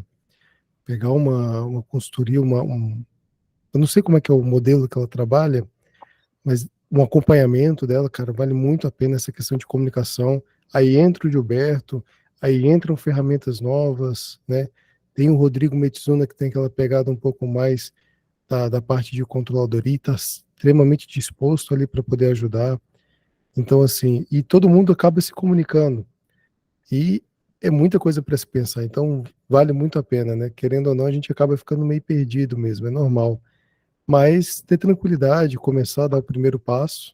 pegar uma consultoria, eu não sei como é que é o modelo que ela trabalha, mas um acompanhamento dela, cara, vale muito a pena essa questão de comunicação. Aí entra o Gilberto, aí entram ferramentas novas, né? Tem o Rodrigo Metzuna, que tem aquela pegada um pouco mais da parte de controladoria, está extremamente disposto ali para poder ajudar. Então, assim, e todo mundo acaba se comunicando. E é muita coisa para se pensar. Então, vale muito a pena, né? Querendo ou não, a gente acaba ficando meio perdido mesmo, é normal. Mas ter tranquilidade, começar a dar o primeiro passo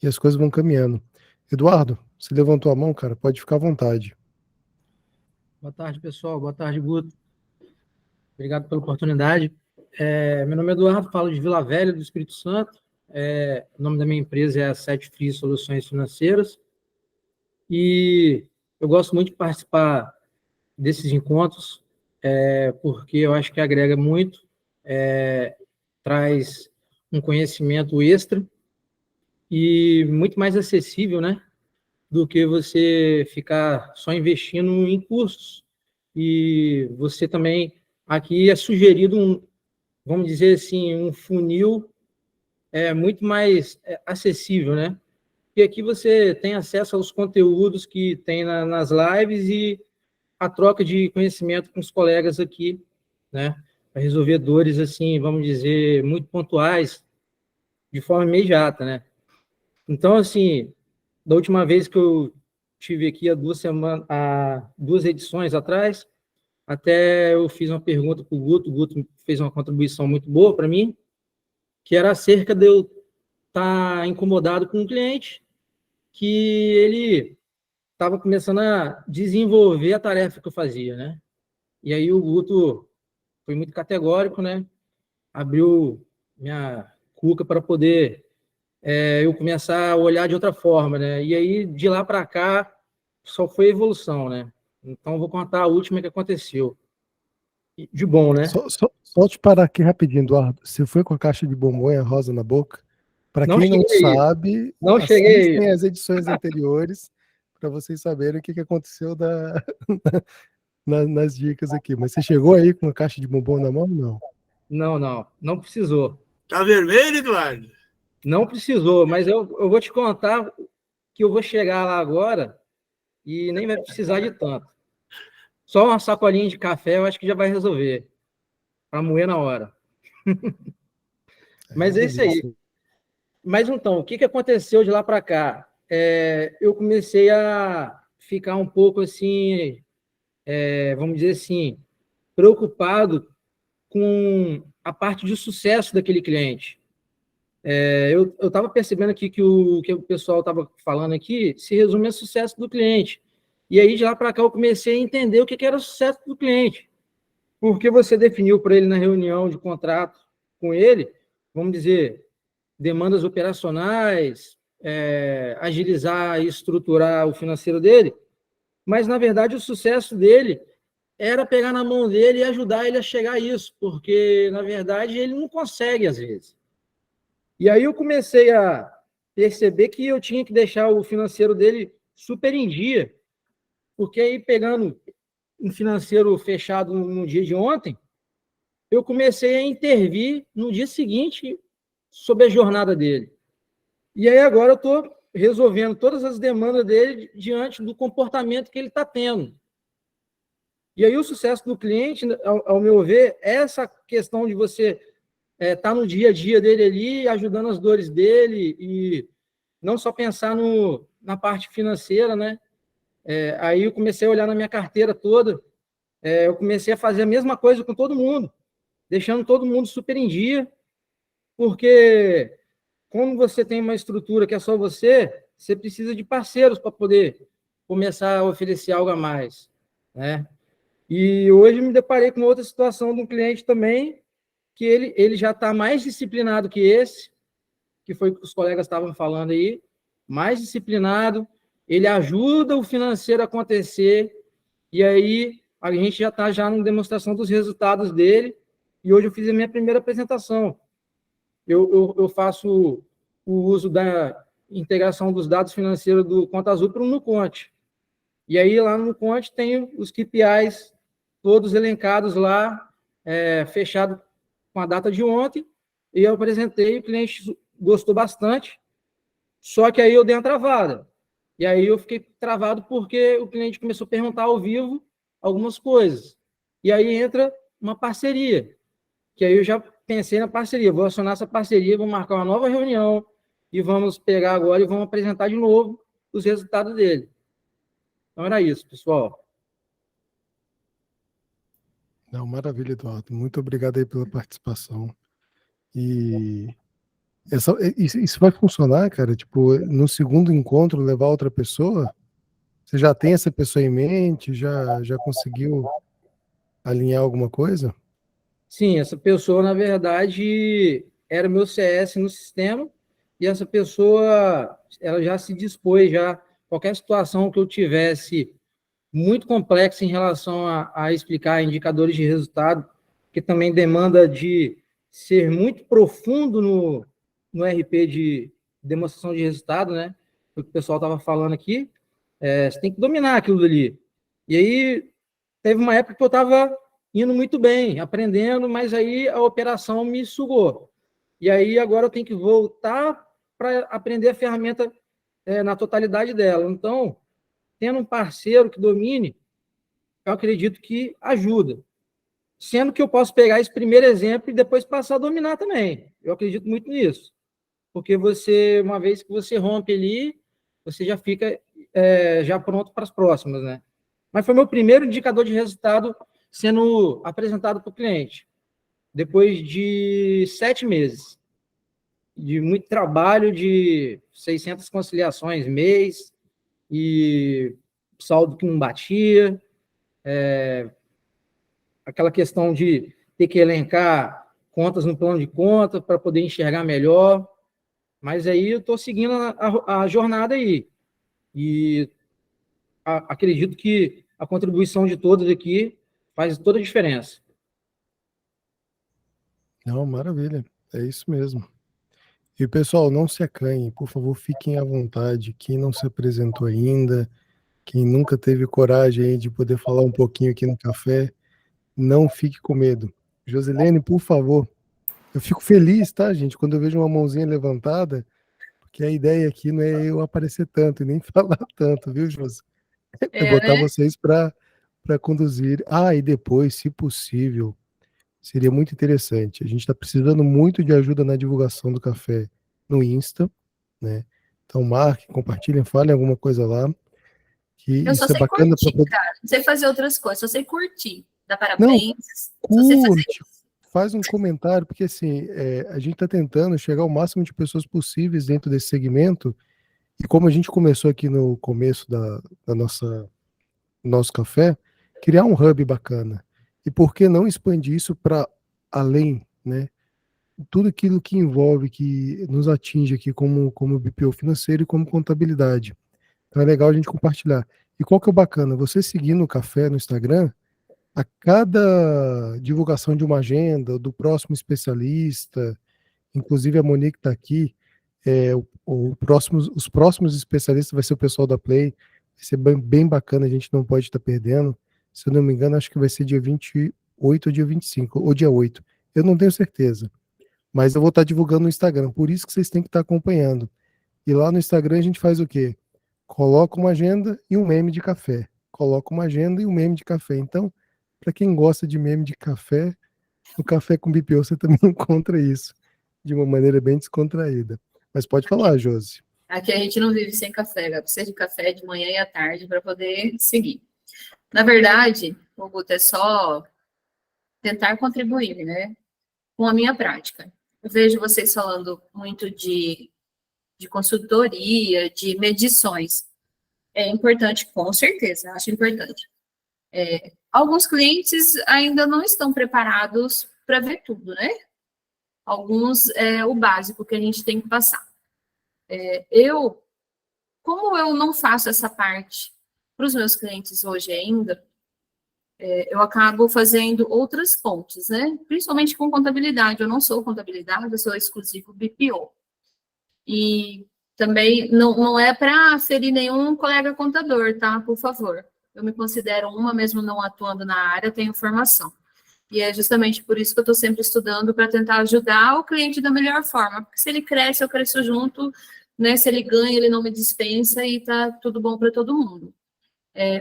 e as coisas vão caminhando. Eduardo, você levantou a mão, cara, pode ficar à vontade. Boa tarde, pessoal. Boa tarde, Guto. Obrigado pela oportunidade. Meu nome é Eduardo, falo de Vila Velha, do Espírito Santo. O nome da minha empresa é a Sete Free Soluções Financeiras. E eu gosto muito de participar desses encontros, porque eu acho que agrega muito, traz um conhecimento extra e muito mais acessível, né, do que você ficar só investindo em cursos. E você também, aqui é sugerido vamos dizer assim, um funil muito mais acessível, né? E aqui você tem acesso aos conteúdos que tem nas lives e a troca de conhecimento com os colegas aqui, né? Para resolver dores, assim, vamos dizer, muito pontuais, de forma imediata, né? Então, assim, da última vez que eu tive aqui há 2 edições atrás, até eu fiz uma pergunta para o Guto fez uma contribuição muito boa para mim, que era acerca de eu estar incomodado com um cliente, que ele estava começando a desenvolver a tarefa que eu fazia, né? E aí o Guto foi muito categórico, né? Abriu minha cuca para poder eu começar a olhar de outra forma, né? E aí, de lá para cá, só foi evolução, né? Então, vou contar a última que aconteceu. De bom, né? Só te parar aqui rapidinho, Eduardo. Você foi com a caixa de bombom e a rosa na boca? Para quem não sabe, assistem as edições anteriores para vocês saberem o que aconteceu nas dicas aqui. Mas você chegou aí com a caixa de bombom na mão ou não? Não precisou. Tá vermelho, Eduardo? Não precisou, mas eu vou te contar que eu vou chegar lá agora e nem vai precisar de tanto. Só uma sacolinha de café eu acho que já vai resolver, para moer na hora. Mas é isso aí. Mas então, o que aconteceu de lá para cá? Eu comecei a ficar um pouco assim, vamos dizer assim, preocupado com a parte de sucesso daquele cliente. Eu estava percebendo aqui que o pessoal estava falando aqui se resume ao sucesso do cliente. E aí, de lá para cá, eu comecei a entender o que era o sucesso do cliente. Porque você definiu para ele na reunião de contrato com ele, vamos dizer, demandas operacionais, agilizar e estruturar o financeiro dele, mas, na verdade, o sucesso dele era pegar na mão dele e ajudar ele a chegar a isso, porque, na verdade, ele não consegue, às vezes. E aí eu comecei a perceber que eu tinha que deixar o financeiro dele super em dia, porque aí, pegando um financeiro fechado no dia de ontem, eu comecei a intervir no dia seguinte sobre a jornada dele. E aí agora eu estou resolvendo todas as demandas dele diante do comportamento que ele está tendo. E aí o sucesso do cliente, ao meu ver, é essa questão de você estar no dia a dia dele ali, ajudando as dores dele, e não só pensar na parte financeira, né? Aí eu comecei a olhar na minha carteira toda, eu comecei a fazer a mesma coisa com todo mundo, deixando todo mundo super em dia, porque como você tem uma estrutura que é só você precisa de parceiros para poder começar a oferecer algo a mais, né? E hoje me deparei com outra situação de um cliente também, que ele já está mais disciplinado que esse, que foi o que os colegas estavam falando aí, mais disciplinado, ele ajuda o financeiro a acontecer, e aí a gente já está na demonstração dos resultados dele, e hoje eu fiz a minha primeira apresentação. Eu faço o uso da integração dos dados financeiros do Conta Azul para o Nuconte. E aí, lá no Nuconte, tem os KPIs todos elencados lá, fechado com a data de ontem, e eu apresentei, o cliente gostou bastante, só que aí eu dei uma travada. E aí eu fiquei travado porque o cliente começou a perguntar ao vivo algumas coisas. E aí entra uma parceria, que aí eu já pensei na parceria, vou acionar essa parceria, vou marcar uma nova reunião e vamos pegar agora e vamos apresentar de novo os resultados dele. Então era isso, pessoal. Não, maravilha, Eduardo. Muito obrigado aí pela participação. E isso vai funcionar, cara? Tipo, no segundo encontro, levar outra pessoa? Você já tem essa pessoa em mente? Já conseguiu alinhar alguma coisa? Sim, essa pessoa, na verdade, era meu CS no sistema, e essa pessoa, ela já se dispôs, qualquer situação que eu tivesse muito complexa em relação a explicar indicadores de resultado, que também demanda de ser muito profundo no RP de demonstração de resultado, né? O que o pessoal estava falando aqui, você tem que dominar aquilo ali. E aí, teve uma época que eu estava indo muito bem, aprendendo, mas aí a operação me sugou. E aí agora eu tenho que voltar para aprender a ferramenta na totalidade dela. Então, tendo um parceiro que domine, eu acredito que ajuda. Sendo que eu posso pegar esse primeiro exemplo e depois passar a dominar também. Eu acredito muito nisso. Porque uma vez que você rompe ali, você já fica já pronto para as próximas, né? Mas foi meu primeiro indicador de resultado sendo apresentado para o cliente. Depois de 7 meses. De muito trabalho, de 600 conciliações mês, e saldo que não batia, aquela questão de ter que elencar contas no plano de conta para poder enxergar melhor, mas aí eu estou seguindo a jornada aí, e acredito que a contribuição de todos aqui faz toda a diferença. Não, maravilha. É isso mesmo. E, pessoal, não se acanhem. Por favor, fiquem à vontade. Quem não se apresentou ainda, quem nunca teve coragem aí de poder falar um pouquinho aqui no café, não fique com medo. Josilene, por favor. Eu fico feliz, tá, gente, quando eu vejo uma mãozinha levantada, porque a ideia aqui não é eu aparecer tanto e nem falar tanto, viu, Josi? É botar vocês para conduzir. E depois, se possível, seria muito interessante. A gente está precisando muito de ajuda na divulgação do café no Insta, né? Então marquem, compartilhem, falem alguma coisa lá. Que Eu só isso é sei bacana curtir, para cara. Não sei fazer outras coisas, só sei curtir. Dar Não, parabéns. Só sei fazer curte, isso. faz um comentário, porque assim, a gente está tentando chegar ao máximo de pessoas possíveis dentro desse segmento, e como a gente começou aqui no começo da nossa nosso café, criar um hub bacana. E por que não expandir isso para além, né? Tudo aquilo que envolve, que nos atinge aqui como BPO financeiro e como contabilidade. Então é legal a gente compartilhar. E qual que é o bacana? Você seguindo o café no Instagram, a cada divulgação de uma agenda, do próximo especialista, inclusive a Monique está aqui, os próximos especialistas vai ser o pessoal da Play, vai ser bem bacana, a gente não pode estar perdendo. Se eu não me engano, acho que vai ser dia 28 ou dia 25, ou dia 8. Eu não tenho certeza. Mas eu vou estar divulgando no Instagram, por isso que vocês têm que estar acompanhando. E lá no Instagram a gente faz o quê? Coloca uma agenda e um meme de café. Coloca uma agenda e um meme de café. Então, para quem gosta de meme de café, no Café com BPO você também encontra isso, de uma maneira bem descontraída. Mas pode falar, Josi. Aqui a gente não vive sem café, Gabi. Precisa de café de manhã e à tarde para poder seguir. Na verdade, o Guto, é só tentar contribuir, né, com a minha prática. Eu vejo vocês falando muito de consultoria, de medições. É importante, com certeza, acho importante. Alguns clientes ainda não estão preparados para ver tudo, né? Alguns é o básico que a gente tem que passar. Como eu não faço essa parte para os meus clientes hoje ainda, eu acabo fazendo outras pontes, né? Principalmente com contabilidade. Eu não sou contabilidade, eu sou exclusivo BPO. E também não é para ferir nenhum colega contador, tá? Por favor. Eu me considero uma, mesmo não atuando na área, tenho formação. E é justamente por isso que eu estou sempre estudando para tentar ajudar o cliente da melhor forma. Porque se ele cresce, eu cresço junto, né? Se ele ganha, ele não me dispensa e tá tudo bom para todo mundo.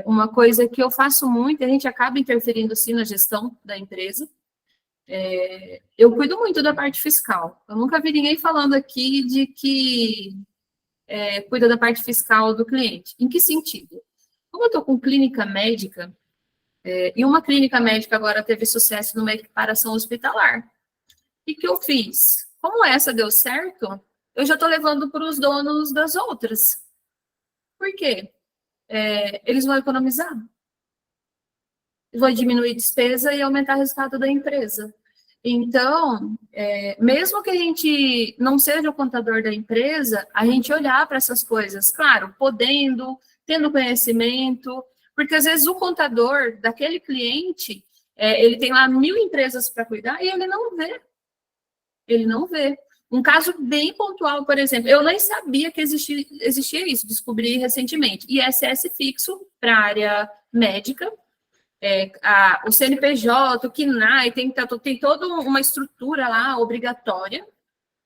Uma coisa que eu faço muito, a gente acaba interferindo sim na gestão da empresa. Eu cuido muito da parte fiscal. Eu nunca vi ninguém falando aqui de que cuida da parte fiscal do cliente. Em que sentido? Como eu estou com clínica médica, e uma clínica médica agora teve sucesso numa equiparação hospitalar. O que eu fiz? Como essa deu certo, eu já estou levando para os donos das outras. Por quê? Eles vão economizar. Vão diminuir despesa e aumentar o resultado da empresa. Então, mesmo que a gente não seja o contador da empresa, a gente olhar para essas coisas, claro, tendo conhecimento, porque às vezes o contador daquele cliente, ele tem lá 1000 empresas para cuidar e ele não vê. Ele não vê. Um caso bem pontual, por exemplo, eu nem sabia que existia isso, descobri recentemente. ISS fixo para a área médica, o CNPJ, o KNAI, tem toda uma estrutura lá obrigatória.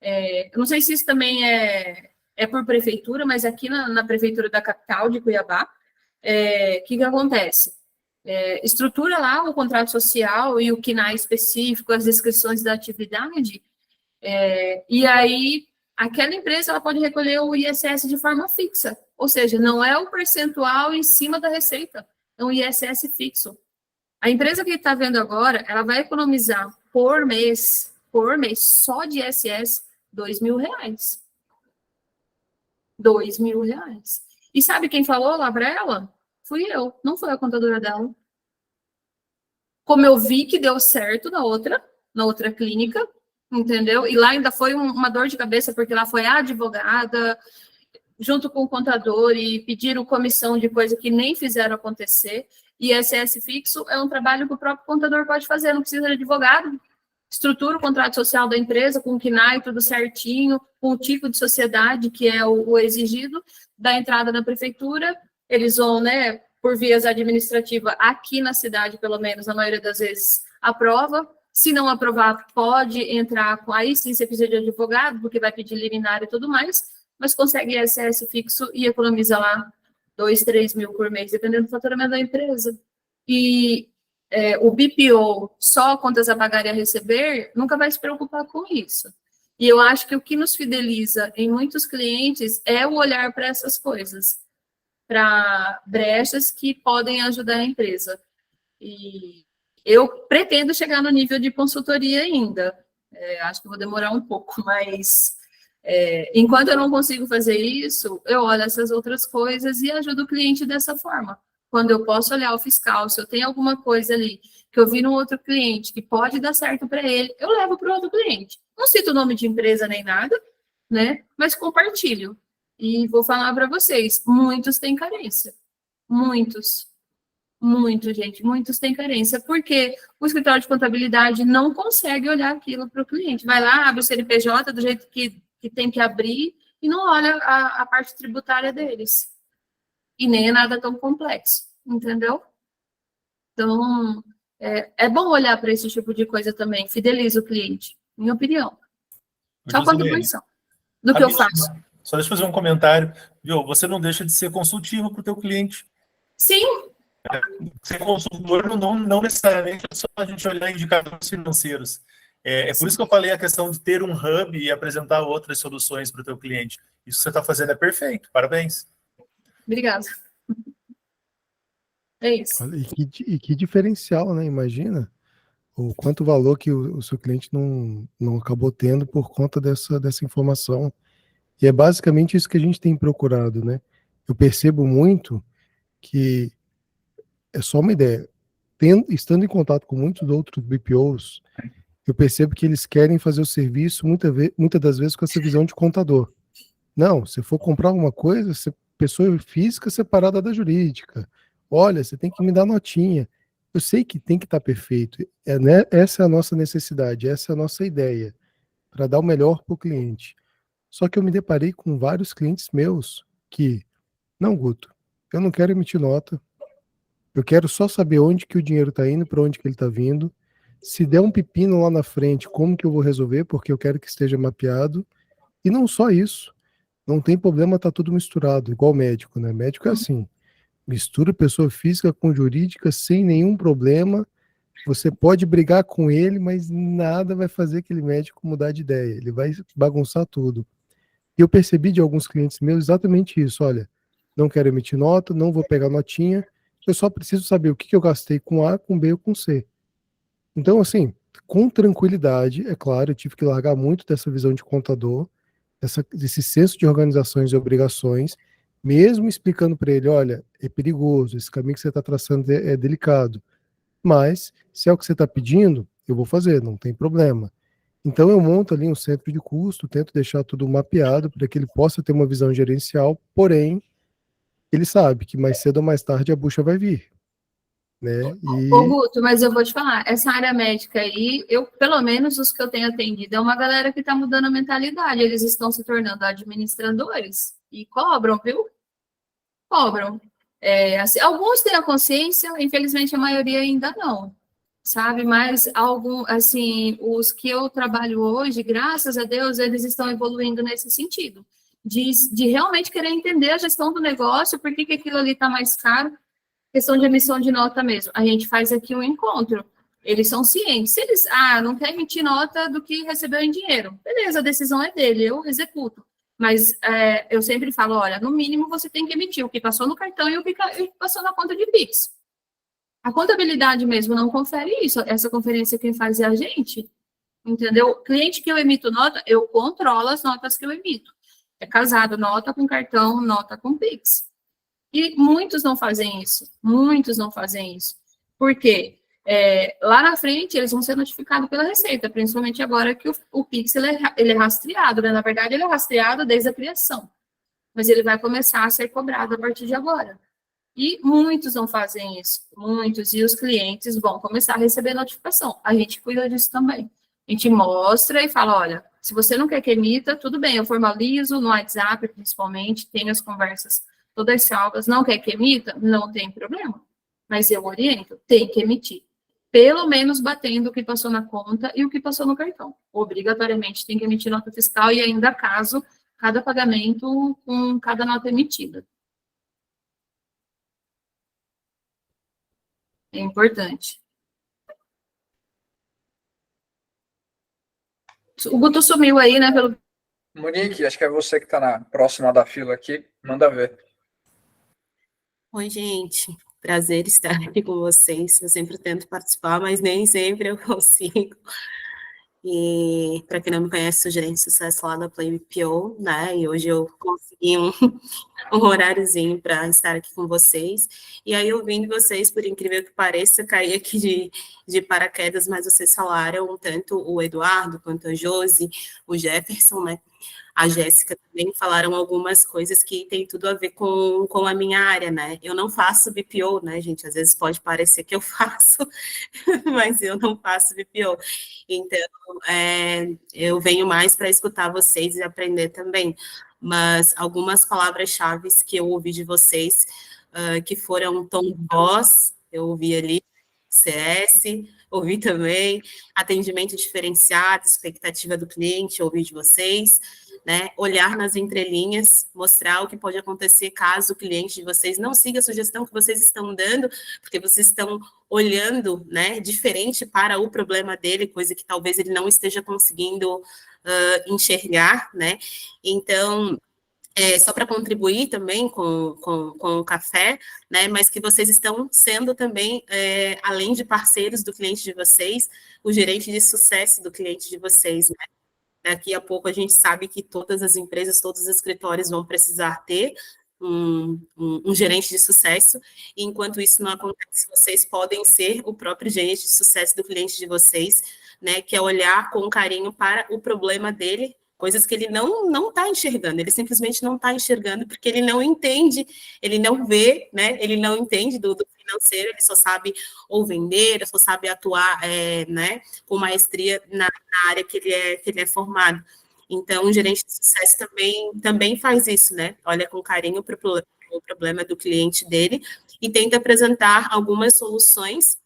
Eu não sei se isso também é por prefeitura, mas aqui na prefeitura da capital de Cuiabá, que acontece? Estrutura lá o contrato social e o KNAI específico, as descrições da atividade, e aí aquela empresa ela pode recolher o ISS de forma fixa, ou seja, não é o percentual em cima da receita, é um ISS fixo. A empresa que está vendo agora, ela vai economizar por mês, só de ISS, R$2.000. R$2.000. E sabe quem falou lá para ela? Fui eu, não foi a contadora dela. Como eu vi que deu certo na outra clínica, entendeu? E lá ainda foi uma dor de cabeça, porque lá foi a advogada, junto com o contador, e pediram comissão de coisa que nem fizeram acontecer. E ISS fixo é um trabalho que o próprio contador pode fazer, não precisa de advogado. Estrutura o contrato social da empresa, com o KNAI, tudo certinho, com o tipo de sociedade que é o exigido, da entrada na prefeitura. Eles vão, né, por vias administrativas, aqui na cidade, pelo menos, na maioria das vezes, aprova. Se não aprovar, pode entrar com... Aí sim você precisa de advogado, porque vai pedir liminar e tudo mais, mas consegue ISS fixo e economiza lá 2, 3 mil por mês, dependendo do faturamento da empresa. E o BPO, só contas a pagar e a receber, nunca vai se preocupar com isso. E eu acho que o que nos fideliza em muitos clientes é o olhar para essas coisas, para brechas que podem ajudar a empresa. E eu pretendo chegar no nível de consultoria ainda. Acho que vou demorar um pouco, mas enquanto eu não consigo fazer isso, eu olho essas outras coisas e ajudo o cliente dessa forma. quando eu posso olhar o fiscal, se eu tenho alguma coisa ali que eu vi no outro cliente que pode dar certo para ele, eu levo para o outro cliente. Não cito o nome de empresa nem nada, né? Mas compartilho. E vou falar para vocês, muitos têm carência. Muitos, gente, muitos têm carência, porque o escritório de contabilidade não consegue olhar aquilo para o cliente. Vai lá, abre o CNPJ do jeito que tem que abrir e não olha a parte tributária deles. E nem é nada tão complexo, entendeu? Então, é bom olhar para esse tipo de coisa também, fideliza o cliente, minha opinião. Só contribuição do que eu faço. Só deixa eu fazer um comentário. Viu? Você não deixa de ser consultivo para o teu cliente. Sim. Ser consultor não necessariamente é só a gente olhar indicadores financeiros. É por isso que eu falei a questão de ter um hub e apresentar outras soluções para o teu cliente. Isso que você está fazendo é perfeito. Parabéns. Obrigada. É isso. Olha, e que diferencial, né? Imagina o quanto valor que o seu cliente não acabou tendo por conta dessa informação. E é basicamente isso que a gente tem procurado, né? Eu percebo muito que é só uma ideia. Estando em contato com muitos outros BPOs, eu percebo que eles querem fazer o serviço muitas das vezes com essa visão de contador. Não, se for comprar alguma coisa, pessoa física separada da jurídica. Olha, você tem que me dar notinha. Eu sei que tem que estar perfeito. Né? Essa é a nossa necessidade, essa é a nossa ideia, para dar o melhor para o cliente. Só que eu me deparei com vários clientes meus que, não, Guto, eu não quero emitir nota, eu quero só saber onde que o dinheiro está indo, para onde que ele está vindo. Se der um pepino lá na frente, como que eu vou resolver, porque eu quero que esteja mapeado. E não só isso, não tem problema, tá tudo misturado, igual médico, né? Médico é assim, mistura pessoa física com jurídica sem nenhum problema. Você pode brigar com ele, mas nada vai fazer aquele médico mudar de ideia. Ele vai bagunçar tudo. E eu percebi de alguns clientes meus exatamente isso. Olha, não quero emitir nota, não vou pegar notinha, eu só preciso saber o que eu gastei com A, com B ou com C. Então, assim, com tranquilidade, é claro, eu tive que largar muito dessa visão de contador, desse senso de organizações e obrigações, mesmo explicando para ele, olha, é perigoso, esse caminho que você está traçando é delicado, mas se é o que você está pedindo, eu vou fazer, não tem problema. Então eu monto ali um centro de custo, tento deixar tudo mapeado para que ele possa ter uma visão gerencial, porém, ele sabe que mais cedo ou mais tarde a bucha vai vir. Né? Ô, Guto, mas eu vou te falar, essa área médica aí, pelo menos os que eu tenho atendido, é uma galera que está mudando a mentalidade, eles estão se tornando administradores e cobram, viu? Cobram. Assim, alguns têm a consciência, infelizmente a maioria ainda não, sabe? Mas assim, os que eu trabalho hoje, graças a Deus, eles estão evoluindo nesse sentido, de realmente querer entender a gestão do negócio, por que aquilo ali está mais caro. Questão de emissão de nota mesmo. A gente faz aqui um encontro. Eles são cientes. Se eles, não quer emitir nota do que recebeu em dinheiro. Beleza, a decisão é dele, eu executo. Mas eu sempre falo, olha, no mínimo você tem que emitir o que passou no cartão e o que passou na conta de Pix. A contabilidade mesmo não confere isso. Essa conferência quem faz é a gente. Entendeu? Cliente que eu emito nota, eu controlo as notas que eu emito. É casado, nota com cartão, nota com Pix. E muitos não fazem isso. Muitos não fazem isso. Por quê? Lá na frente, eles vão ser notificados pela Receita, principalmente agora que o Pix ele é rastreado, né? Na verdade, ele é rastreado desde a criação. Mas ele vai começar a ser cobrado a partir de agora. E muitos não fazem isso. Muitos. E os clientes vão começar a receber notificação. A gente cuida disso também. A gente mostra e fala, olha, se você não quer que emita, tudo bem, eu formalizo no WhatsApp, principalmente, tenho as conversas todas salvas, não quer que emita, não tem problema. Mas eu oriento, tem que emitir. Pelo menos batendo o que passou na conta e o que passou no cartão. Obrigatoriamente tem que emitir nota fiscal e ainda caso cada pagamento com cada nota emitida. É importante. O Guto sumiu aí, né? Monique, acho que é você que está próxima da fila aqui. Manda ver. Oi, gente. Prazer estar aqui com vocês. Eu sempre tento participar, mas nem sempre eu consigo. E, para quem não me conhece, sou gerente de sucesso lá da Play BPO, né? E hoje eu consegui um horáriozinho para estar aqui com vocês. E aí, ouvindo vocês, por incrível que pareça, caí aqui de paraquedas, mas vocês falaram, tanto o Eduardo quanto a Josi, o Jefferson, né? A Jéssica também falaram algumas coisas que tem tudo a ver com a minha área, né? Eu não faço BPO, né, gente? Às vezes pode parecer que eu faço, mas eu não faço BPO. Então, eu venho mais para escutar vocês e aprender também. Mas algumas palavras-chave que eu ouvi de vocês, que foram tom de voz, eu ouvi ali, CS, ouvi também, atendimento diferenciado, expectativa do cliente, ouvi de vocês, né? Olhar nas entrelinhas, mostrar o que pode acontecer caso o cliente de vocês não siga a sugestão que vocês estão dando, porque vocês estão olhando, né, diferente para o problema dele, coisa que talvez ele não esteja conseguindo enxergar, né? Então, só para contribuir também com o café, né, mas que vocês estão sendo também, além de parceiros do cliente de vocês, o gerente de sucesso do cliente de vocês, né? Daqui a pouco a gente sabe que todas as empresas, todos os escritórios vão precisar ter um gerente de sucesso, e enquanto isso não acontece, vocês podem ser o próprio gerente de sucesso do cliente de vocês, né, que é olhar com carinho para o problema dele, coisas que ele não está enxergando, ele simplesmente não está enxergando, porque ele não entende, ele não vê, né, ele não entende do financeiro, ele só sabe ou vender, ele só sabe atuar, né, com maestria na área que ele é formado. Então, o gerente de sucesso também faz isso, né, olha com carinho para o problema do cliente dele e tenta apresentar algumas soluções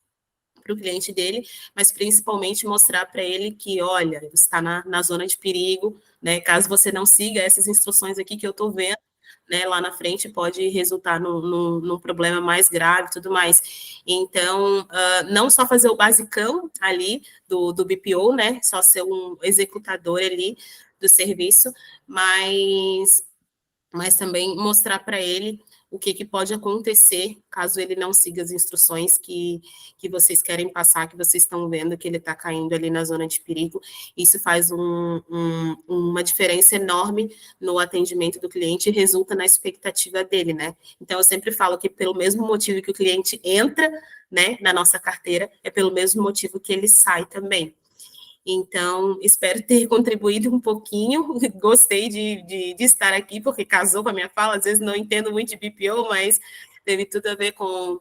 para o cliente dele, mas principalmente mostrar para ele que, olha, você está na zona de perigo, né? Caso você não siga essas instruções aqui que eu estou vendo, né, lá na frente pode resultar num problema mais grave e tudo mais. Então, não só fazer o basicão ali do BPO, né? Só ser um executador ali do serviço, mas também mostrar para ele o que pode acontecer caso ele não siga as instruções que vocês querem passar, que vocês estão vendo que ele está caindo ali na zona de perigo. Isso faz uma diferença enorme no atendimento do cliente e resulta na expectativa dele, né? Então, eu sempre falo que pelo mesmo motivo que o cliente entra, né, na nossa carteira, é pelo mesmo motivo que ele sai também. Então, espero ter contribuído um pouquinho, gostei de estar aqui, porque casou com a minha fala, às vezes não entendo muito de BPO, mas teve tudo a ver com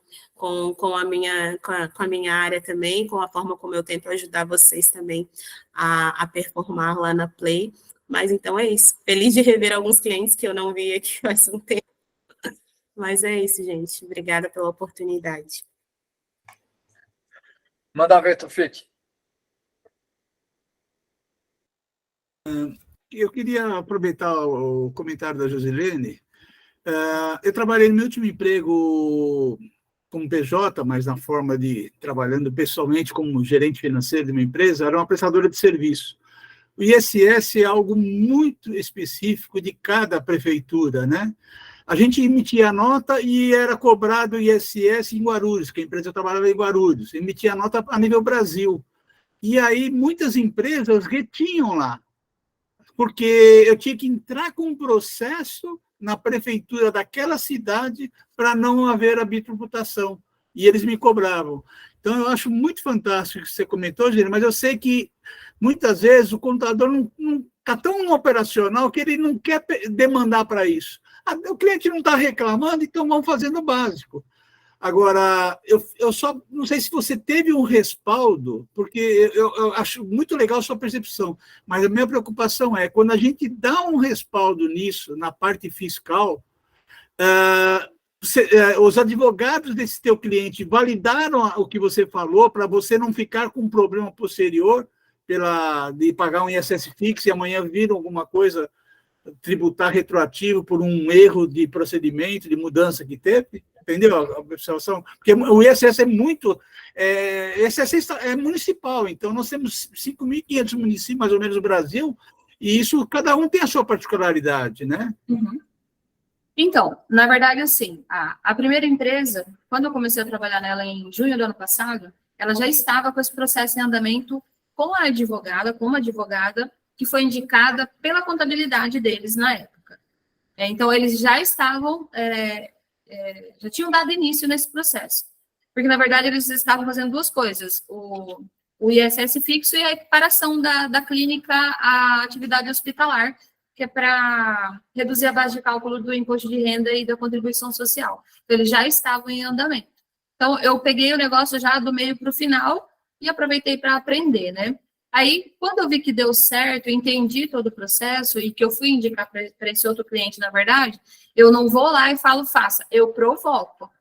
a minha área também, com a forma como eu tento ajudar vocês também a performar lá na Play. Mas então é isso, feliz de rever alguns clientes que eu não vi aqui faz um tempo, mas é isso, gente, obrigada pela oportunidade. Manda ver, Tufik. Eu queria aproveitar o comentário da Josilene. Eu trabalhei no meu último emprego como PJ, mas na forma de trabalhando pessoalmente como gerente financeiro de uma empresa, era uma prestadora de serviço. O ISS é algo muito específico de cada prefeitura, né? A gente emitia a nota e era cobrado o ISS em Guarulhos, que a empresa trabalhava em Guarulhos, emitia a nota a nível Brasil. E aí muitas empresas retinham lá, porque eu tinha que entrar com um processo na prefeitura daquela cidade para não haver a bitributação, e eles me cobravam. Então, eu acho muito fantástico o que você comentou, Gênero, mas eu sei que, muitas vezes, o contador não está tão operacional que ele não quer demandar para isso. O cliente não está reclamando, então vamos fazendo o básico. Agora, eu só não sei se você teve um respaldo, porque eu acho muito legal a sua percepção, mas a minha preocupação é, quando a gente dá um respaldo nisso, na parte fiscal, os advogados desse teu cliente validaram o que você falou para você não ficar com um problema posterior de pagar um ISS fixo e amanhã vir alguma coisa tributar retroativo por um erro de procedimento, de mudança que teve? Entendeu a observação? Porque o ISS é muito... ISS é municipal, então nós temos 5.500 municípios, mais ou menos, no Brasil, e isso, cada um tem a sua particularidade, né? Uhum. Então, na verdade, assim, a primeira empresa, quando eu comecei a trabalhar nela em junho do ano passado, ela já estava com esse processo em andamento com a advogada, com uma advogada que foi indicada pela contabilidade deles na época. Então, eles já estavam, já tinham dado início nesse processo. Porque, na verdade, eles estavam fazendo duas coisas. O ISS fixo e a equiparação da clínica à atividade hospitalar, que é para reduzir a base de cálculo do imposto de renda e da contribuição social. Então, eles já estavam em andamento. Então, eu peguei o negócio já do meio para o final e aproveitei para aprender, né? Aí, quando eu vi que deu certo, entendi todo o processo e que eu fui indicar para esse outro cliente, na verdade, eu não vou lá e falo, faça, eu provoco.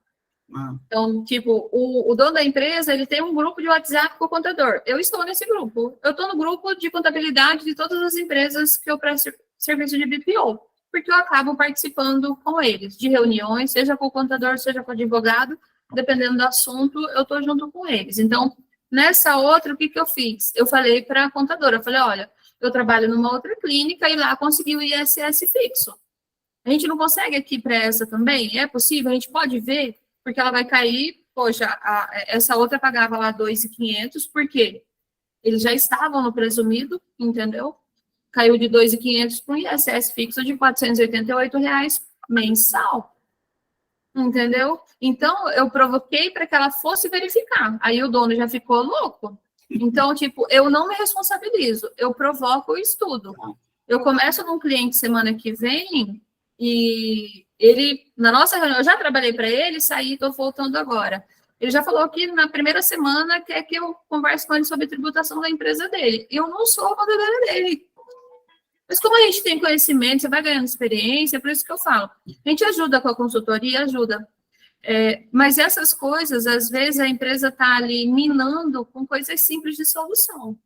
Então, tipo, o dono da empresa, ele tem um grupo de WhatsApp com o contador. Eu estou nesse grupo. Eu estou no grupo de contabilidade de todas as empresas que eu presto serviço de BPO, porque eu acabo participando com eles, de reuniões, seja com o contador, seja com o advogado, dependendo do assunto, eu estou junto com eles. Então, nessa outra, o que eu fiz? Eu falei para a contadora, eu falei, olha, eu trabalho numa outra clínica e lá consegui o ISS fixo. A gente não consegue aqui para essa também? É possível? A gente pode ver? Porque ela vai cair, poxa, essa outra pagava lá 2.500, porque eles já estavam no presumido, entendeu? Caiu de 2.500 para um ISS fixo de R$ 488 mensal, entendeu? Então, eu provoquei para que ela fosse verificar, aí o dono já ficou louco. Então, tipo, eu não me responsabilizo, eu provoco o estudo. Eu começo num cliente semana que vem e ele, na nossa reunião, eu já trabalhei para ele, saí, estou voltando agora. Ele já falou que na primeira semana quer que eu converse com ele sobre a tributação da empresa dele. Eu não sou a contadora dele. Mas como a gente tem conhecimento, você vai ganhando experiência, é por isso que eu falo. A gente ajuda com a consultoria, ajuda. Mas essas coisas, às vezes, a empresa está ali minando com coisas simples de solução.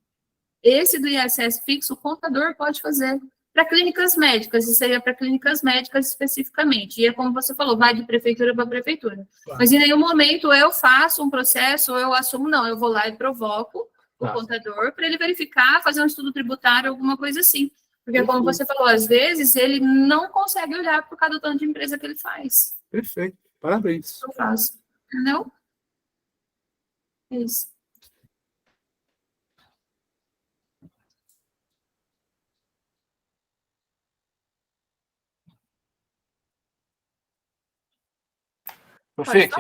Esse do ISS fixo, o contador pode fazer para clínicas médicas, e seria para clínicas médicas especificamente. E é como você falou, vai de prefeitura para prefeitura. Claro. Mas em nenhum momento eu faço um processo, ou eu assumo, não, eu vou lá e provoco o contador para ele verificar, fazer um estudo tributário, alguma coisa assim. Porque, como você falou, às vezes ele não consegue olhar por cada tanto de empresa que ele faz. Perfeito. Parabéns. Eu faço. Entendeu? É isso. Fique,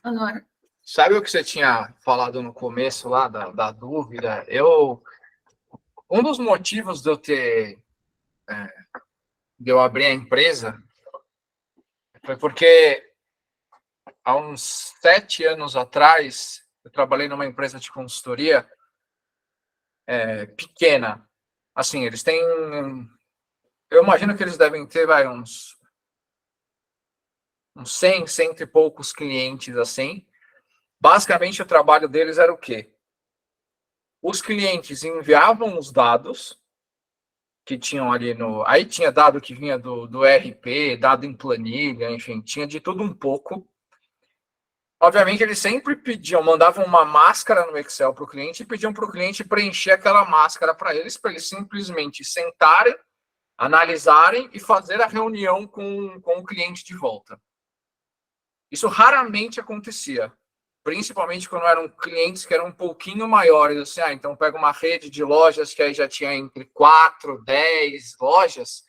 Honor. sabe o que você tinha falado no começo lá da dúvida? Um dos motivos de eu ter de eu abrir a empresa foi porque há uns 7 anos atrás eu trabalhei numa empresa de consultoria pequena. Assim, eles têm, eu imagino que eles devem ter uns 100 e poucos clientes assim. Basicamente o trabalho deles era o quê? Os clientes enviavam os dados que tinham ali aí tinha dado que vinha do RP, dado em planilha, enfim, tinha de tudo um pouco. Obviamente, eles sempre mandavam uma máscara no Excel para o cliente e pediam para o cliente preencher aquela máscara para eles simplesmente sentarem, analisarem e fazer a reunião com o cliente de volta. Isso raramente acontecia, principalmente quando eram clientes que eram um pouquinho maiores, assim, então pega uma rede de lojas que aí já tinha entre 4, 10 lojas,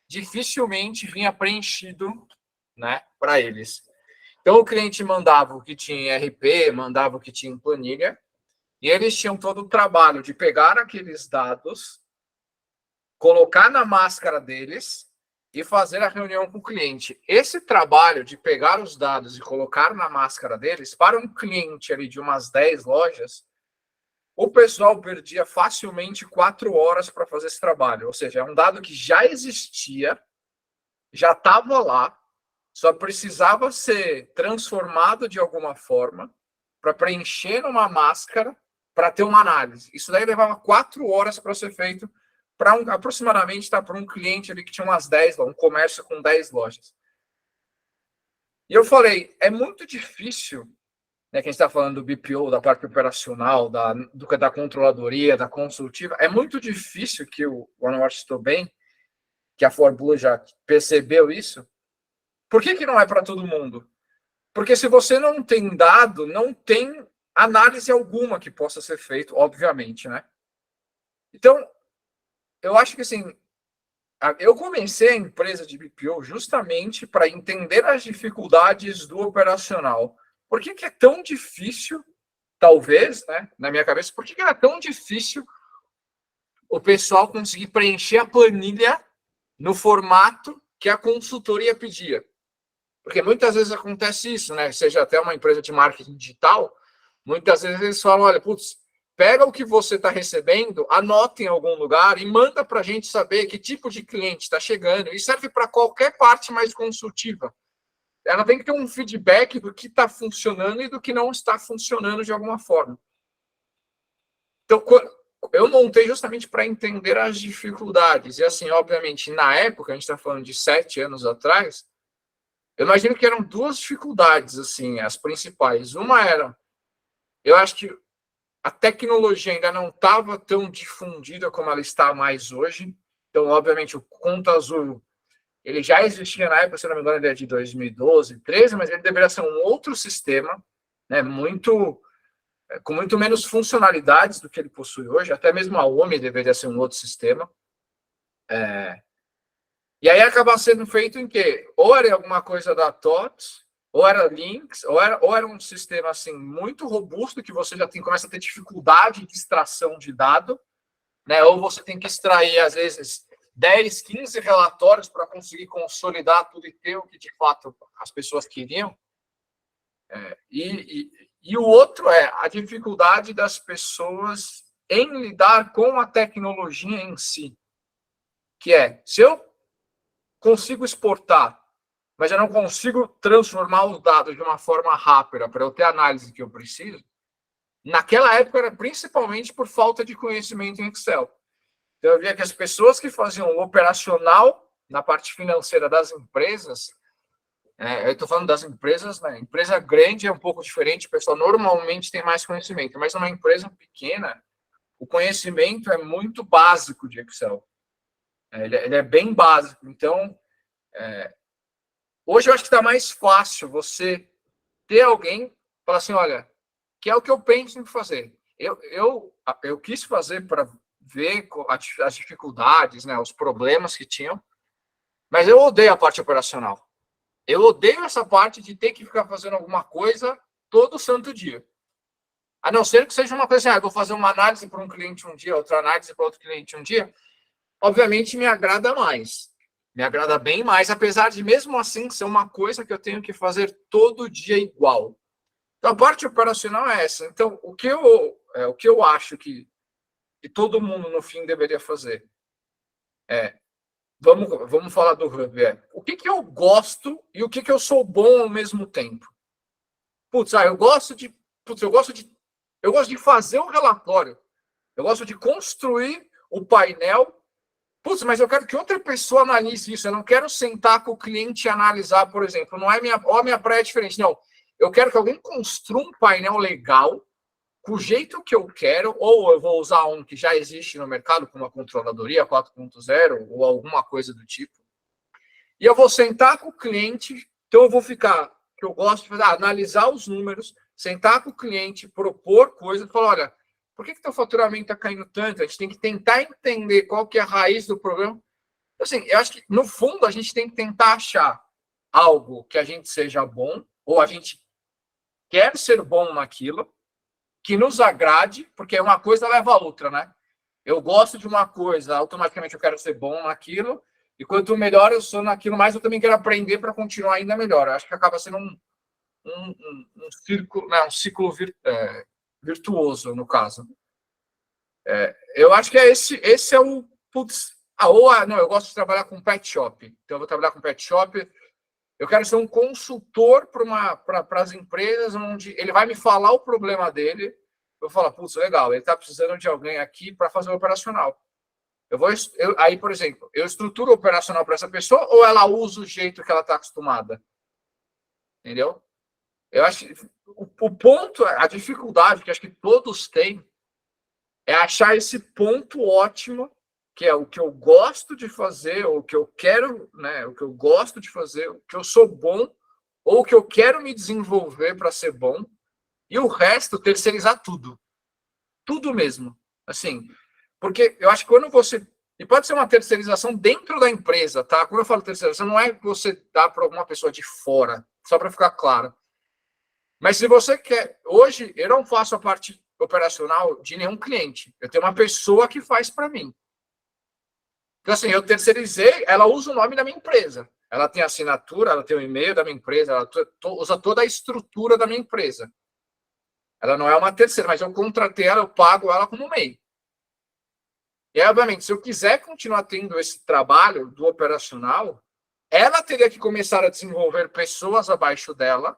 dificilmente vinha preenchido, né, para eles. Então o cliente mandava o que tinha em RP, mandava o que tinha em planilha, e eles tinham todo o trabalho de pegar aqueles dados, colocar na máscara deles e fazer a reunião com o cliente. Esse trabalho de pegar os dados e colocar na máscara deles, para um cliente ali de umas 10 lojas, o pessoal perdia facilmente 4 horas para fazer esse trabalho. Ou seja, é um dado que já existia, já estava lá, só precisava ser transformado de alguma forma para preencher numa máscara para ter uma análise. Isso daí levava 4 horas para ser feito para aproximadamente para um cliente ali que tinha umas 10, um comércio com 10 lojas. E eu falei, é muito difícil, né, que a gente está falando do BPO, da parte operacional, da controladoria, da consultiva, é muito difícil que o Anwar citou bem, que a Forblue já percebeu isso. Por que não é para todo mundo? Porque se você não tem dado, não tem análise alguma que possa ser feita, obviamente, né? Então, eu acho que assim, eu comecei a empresa de BPO justamente para entender as dificuldades do operacional. Por que é tão difícil, talvez, né, na minha cabeça, por que era tão difícil o pessoal conseguir preencher a planilha no formato que a consultoria pedia? Porque muitas vezes acontece isso, né? Seja até uma empresa de marketing digital, muitas vezes eles falam, olha, putz, pega o que você está recebendo, anota em algum lugar e manda para a gente saber que tipo de cliente está chegando. E serve para qualquer parte mais consultiva. Ela tem que ter um feedback do que está funcionando e do que não está funcionando de alguma forma. Então, eu montei justamente para entender as dificuldades. E assim, obviamente, na época, a gente está falando de 7 anos atrás, eu imagino que eram 2 dificuldades, assim, as principais. Uma era, eu acho que a tecnologia ainda não estava tão difundida como ela está mais hoje. Então, obviamente, o Conta Azul, ele já existia na época, se não me engano, ele é de 2012, 2013, mas ele deveria ser um outro sistema, né, com muito menos funcionalidades do que ele possui hoje. Até mesmo a OMI deveria ser um outro sistema. E aí acaba sendo feito em que ou era alguma coisa da TOTS, ou era links, ou era um sistema assim muito robusto que você já começa a ter dificuldade de extração de dado, né? Ou você tem que extrair às vezes 10, 15 relatórios para conseguir consolidar tudo e ter o que de fato as pessoas queriam. E o outro é a dificuldade das pessoas em lidar com a tecnologia em si, que é, se eu consigo exportar, mas eu não consigo transformar os dados de uma forma rápida para eu ter a análise que eu preciso, naquela época era principalmente por falta de conhecimento em Excel. Então, eu via que as pessoas que faziam o operacional na parte financeira das empresas, eu estou falando das empresas, né? Empresa grande é um pouco diferente, o pessoal normalmente tem mais conhecimento, mas numa empresa pequena, o conhecimento é muito básico de Excel. Ele é bem básico. Então, hoje eu acho que está mais fácil você ter alguém falar assim, olha, que é o que eu penso em fazer. Eu quis fazer para ver as dificuldades, né, os problemas que tinham, mas eu odeio a parte operacional. Eu odeio essa parte de ter que ficar fazendo alguma coisa todo santo dia. A não ser que seja uma coisa assim, eu vou fazer uma análise para um cliente um dia, outra análise para outro cliente um dia. Obviamente me agrada mais. Me agrada bem mais, apesar de mesmo assim ser uma coisa que eu tenho que fazer todo dia igual. Então, a parte operacional é essa. Então, o que eu acho que todo mundo, no fim, deveria fazer vamos falar do Hub. O que eu gosto e o que eu sou bom ao mesmo tempo? Putz, eu gosto de fazer o relatório. Eu gosto de construir o painel. Putz, mas eu quero que outra pessoa analise isso. Eu não quero sentar com o cliente e analisar, por exemplo. Não é minha praia é diferente. Não. Eu quero que alguém construa um painel legal, com o jeito que eu quero, ou eu vou usar um que já existe no mercado, como a controladoria 4.0, ou alguma coisa do tipo. E eu vou sentar com o cliente, então eu vou ficar, que eu gosto de fazer, analisar os números, sentar com o cliente, propor coisas, falar, olha, por que teu faturamento está caindo tanto? A gente tem que tentar entender qual que é a raiz do problema. Assim, eu acho que, no fundo, a gente tem que tentar achar algo que a gente seja bom, ou a gente quer ser bom naquilo, que nos agrade, porque uma coisa leva a outra, né? Eu gosto de uma coisa, automaticamente eu quero ser bom naquilo, e quanto melhor eu sou naquilo, mais eu também quero aprender para continuar ainda melhor. Eu acho que acaba sendo um círculo, né? Um ciclo virtuoso, no caso. Eu acho que esse é o... Putz, não, eu gosto de trabalhar com pet shop. Então, eu vou trabalhar com pet shop. Eu quero ser um consultor para as empresas, onde ele vai me falar o problema dele. Eu vou falar, putz, legal, ele está precisando de alguém aqui para fazer o operacional. Aí, por exemplo, eu estruturo o operacional para essa pessoa ou ela usa o jeito que ela está acostumada? Entendeu? Eu acho que o ponto, a dificuldade que acho que todos têm é achar esse ponto ótimo, que é o que eu gosto de fazer, ou o que eu quero, né, o que eu gosto de fazer, o que eu sou bom, ou o que eu quero me desenvolver para ser bom, E o resto, terceirizar tudo. Tudo mesmo. Assim, porque eu acho que quando você... E pode ser uma terceirização dentro da empresa, tá? Quando eu falo terceirização, não é que você dá para alguma pessoa de fora, só para ficar claro. Mas se você quer... Hoje, eu não faço a parte operacional de nenhum cliente. Eu tenho uma pessoa que faz para mim. Então, assim, eu terceirizei, ela usa o nome da minha empresa. Ela tem a assinatura, ela tem o e-mail da minha empresa, ela usa toda a estrutura da minha empresa. Ela não é uma terceira, mas eu contratei ela, eu pago ela como MEI. E, obviamente, se eu quiser continuar tendo esse trabalho do operacional, ela teria que começar a desenvolver pessoas abaixo dela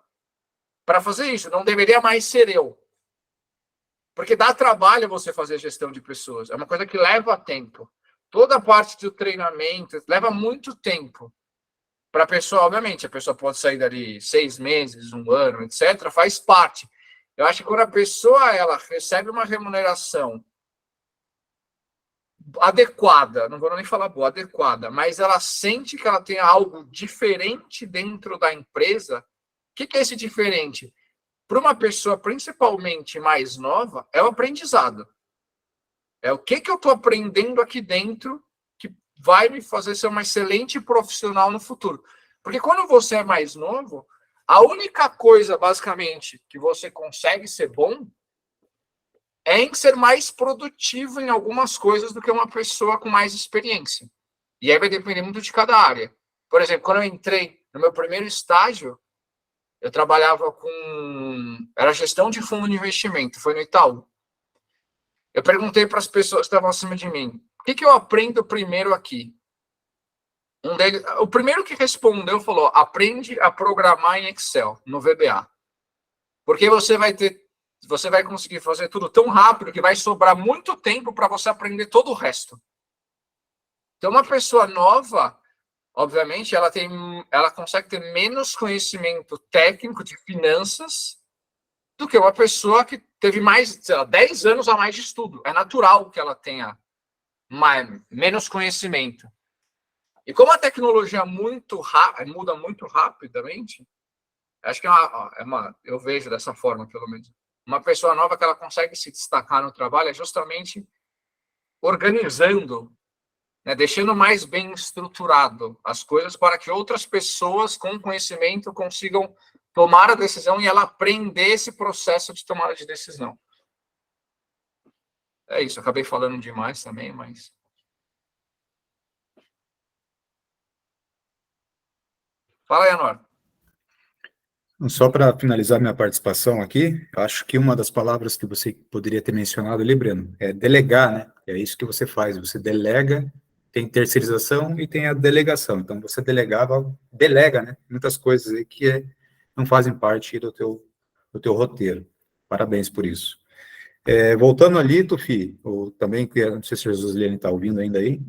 para fazer isso. Não deveria mais ser eu. Porque dá trabalho você fazer gestão de pessoas. É uma coisa que leva tempo. Toda a parte do treinamento leva muito tempo. Para a pessoa, obviamente, a pessoa pode sair dali 6 meses, 1 ano, etc. Faz parte. Eu acho que quando a pessoa ela recebe uma remuneração adequada, não vou nem falar boa, adequada, mas ela sente que ela tem algo diferente dentro da empresa. O que é esse diferente? Para uma pessoa, principalmente mais nova, é o aprendizado. É o que eu estou aprendendo aqui dentro que vai me fazer ser uma excelente profissional no futuro. Porque quando você é mais novo, a única coisa, basicamente, que você consegue ser bom é em ser mais produtivo em algumas coisas do que uma pessoa com mais experiência. E aí vai depender muito de cada área. Por exemplo, quando eu entrei no meu primeiro estágio, eu trabalhava com... Era gestão de fundo de investimento, foi no Itaú. Eu perguntei para as pessoas que estavam acima de mim, o que eu aprendo primeiro aqui? O primeiro que respondeu falou, aprende a programar em Excel, no VBA. Porque você vai conseguir fazer tudo tão rápido que vai sobrar muito tempo para você aprender todo o resto. Então, uma pessoa nova, obviamente, ela consegue ter menos conhecimento técnico de finanças do que uma pessoa que teve mais, sei lá, 10 anos a mais de estudo. É natural que ela tenha menos conhecimento. E como a tecnologia muda muito rapidamente, acho que eu vejo dessa forma, pelo menos. Uma pessoa nova que ela consegue se destacar no trabalho é justamente organizando, né, deixando mais bem estruturado as coisas para que outras pessoas com conhecimento consigam tomar a decisão e ela aprender esse processo de tomada de decisão. É isso, acabei falando demais também, mas... Fala aí, Anor. Só para finalizar minha participação aqui, acho que uma das palavras que você poderia ter mencionado ali, Breno, é delegar, né? É isso que você faz, você delega, tem terceirização e tem a delegação. Então, você delega, né? Muitas coisas aí que não fazem parte do teu roteiro. Parabéns por isso. Voltando ali, Tufi, também, não sei se a Josiane está ouvindo ainda aí,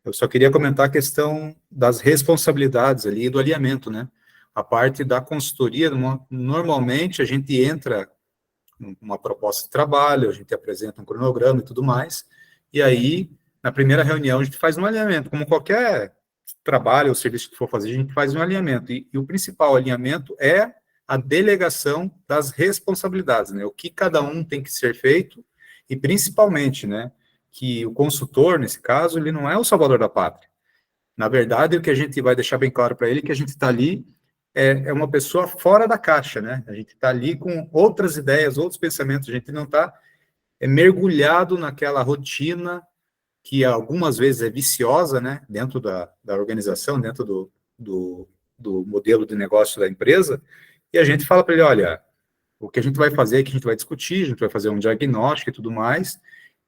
eu só queria comentar a questão das responsabilidades ali e do alinhamento, né? A parte da consultoria, normalmente a gente entra numa proposta de trabalho, a gente apresenta um cronograma e tudo mais, e aí, na primeira reunião, a gente faz um alinhamento, como qualquer trabalho ou serviço que for fazer, a gente faz um alinhamento, e o principal alinhamento é a delegação das responsabilidades, né? O que cada um tem que ser feito, e principalmente, né, que o consultor, nesse caso, ele não é o salvador da pátria. Na verdade, o que a gente vai deixar bem claro para ele é que a gente está ali é uma pessoa fora da caixa, né? A gente está ali com outras ideias, outros pensamentos, a gente não está mergulhado naquela rotina que algumas vezes é viciosa, né? Dentro da organização, dentro do modelo de negócio da empresa, e a gente fala para ele, olha, o que a gente vai fazer é que a gente vai discutir, a gente vai fazer um diagnóstico e tudo mais,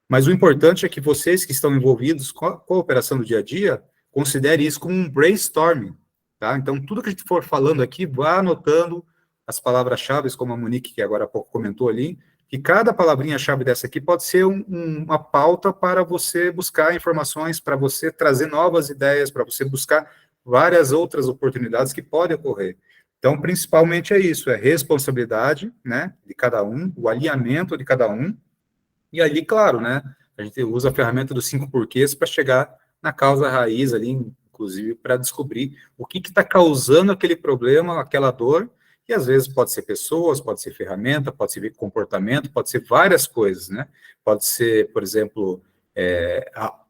mas o importante é que vocês que estão envolvidos com a operação do dia a dia, considere isso como um brainstorming, tá? Então, tudo que a gente for falando aqui, vá anotando as palavras-chave, como a Monique, que agora há pouco comentou ali, que cada palavrinha-chave dessa aqui pode ser uma pauta para você buscar informações, para você trazer novas ideias, para você buscar várias outras oportunidades que podem ocorrer. Então, principalmente é isso, é responsabilidade, né, de cada um, o alinhamento de cada um, e ali, claro, né, a gente usa a ferramenta dos 5 porquês para chegar na causa raiz ali, inclusive para descobrir o que está causando aquele problema, aquela dor, E às vezes pode ser pessoas, pode ser ferramenta, pode ser comportamento, pode ser várias coisas, né? Pode ser, por exemplo,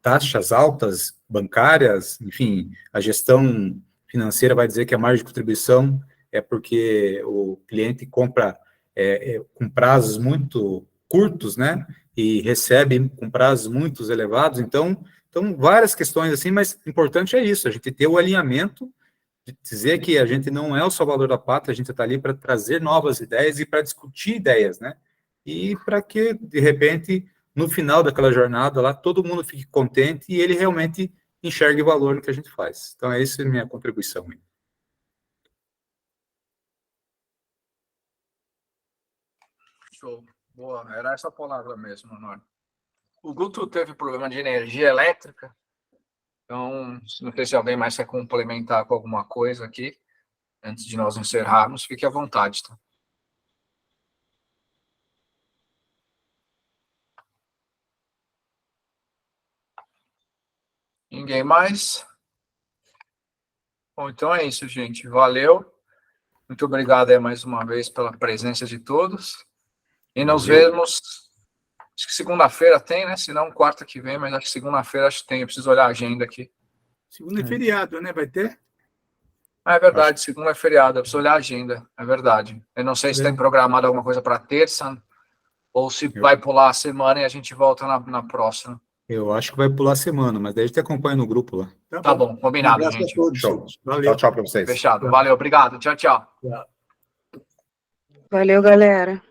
taxas altas bancárias, enfim, a gestão financeira vai dizer que a margem de contribuição é porque o cliente compra com prazos muito curtos, né? E recebe com prazos muito elevados. Então, várias questões assim, mas o importante é isso, a gente ter o alinhamento, de dizer que a gente não é o salvador da pátria, a gente está ali para trazer novas ideias e para discutir ideias, né? E para que, de repente, no final daquela jornada lá, todo mundo fique contente e ele realmente enxergue valor no que a gente faz. Então, essa é a minha contribuição. Show. Boa, era essa palavra mesmo, Honório. O Guto teve problema de energia elétrica, então, não sei se alguém mais quer complementar com alguma coisa aqui, antes de nós encerrarmos, fique à vontade, tá? Ninguém mais? Bom, então é isso, gente. Valeu. Muito obrigado aí mais uma vez pela presença de todos. E nos vemos, acho que segunda-feira tem, né? Se não, quarta que vem, mas acho que segunda-feira acho que tem. Eu preciso olhar a agenda aqui. Segunda é feriado, né? Vai ter? Ah, é verdade, segunda é feriado. Eu preciso olhar a agenda. É verdade. Eu não sei se tem programado alguma coisa para terça ou se vai pular a semana e a gente volta na próxima. Eu acho que vai pular a semana, mas daí a gente acompanha no grupo lá. Tá bom, combinado, Um abraço gente. a todos. Show. Valeu. Tchau para vocês. Fechado. Valeu, obrigado. Tchau, tchau. Valeu, galera.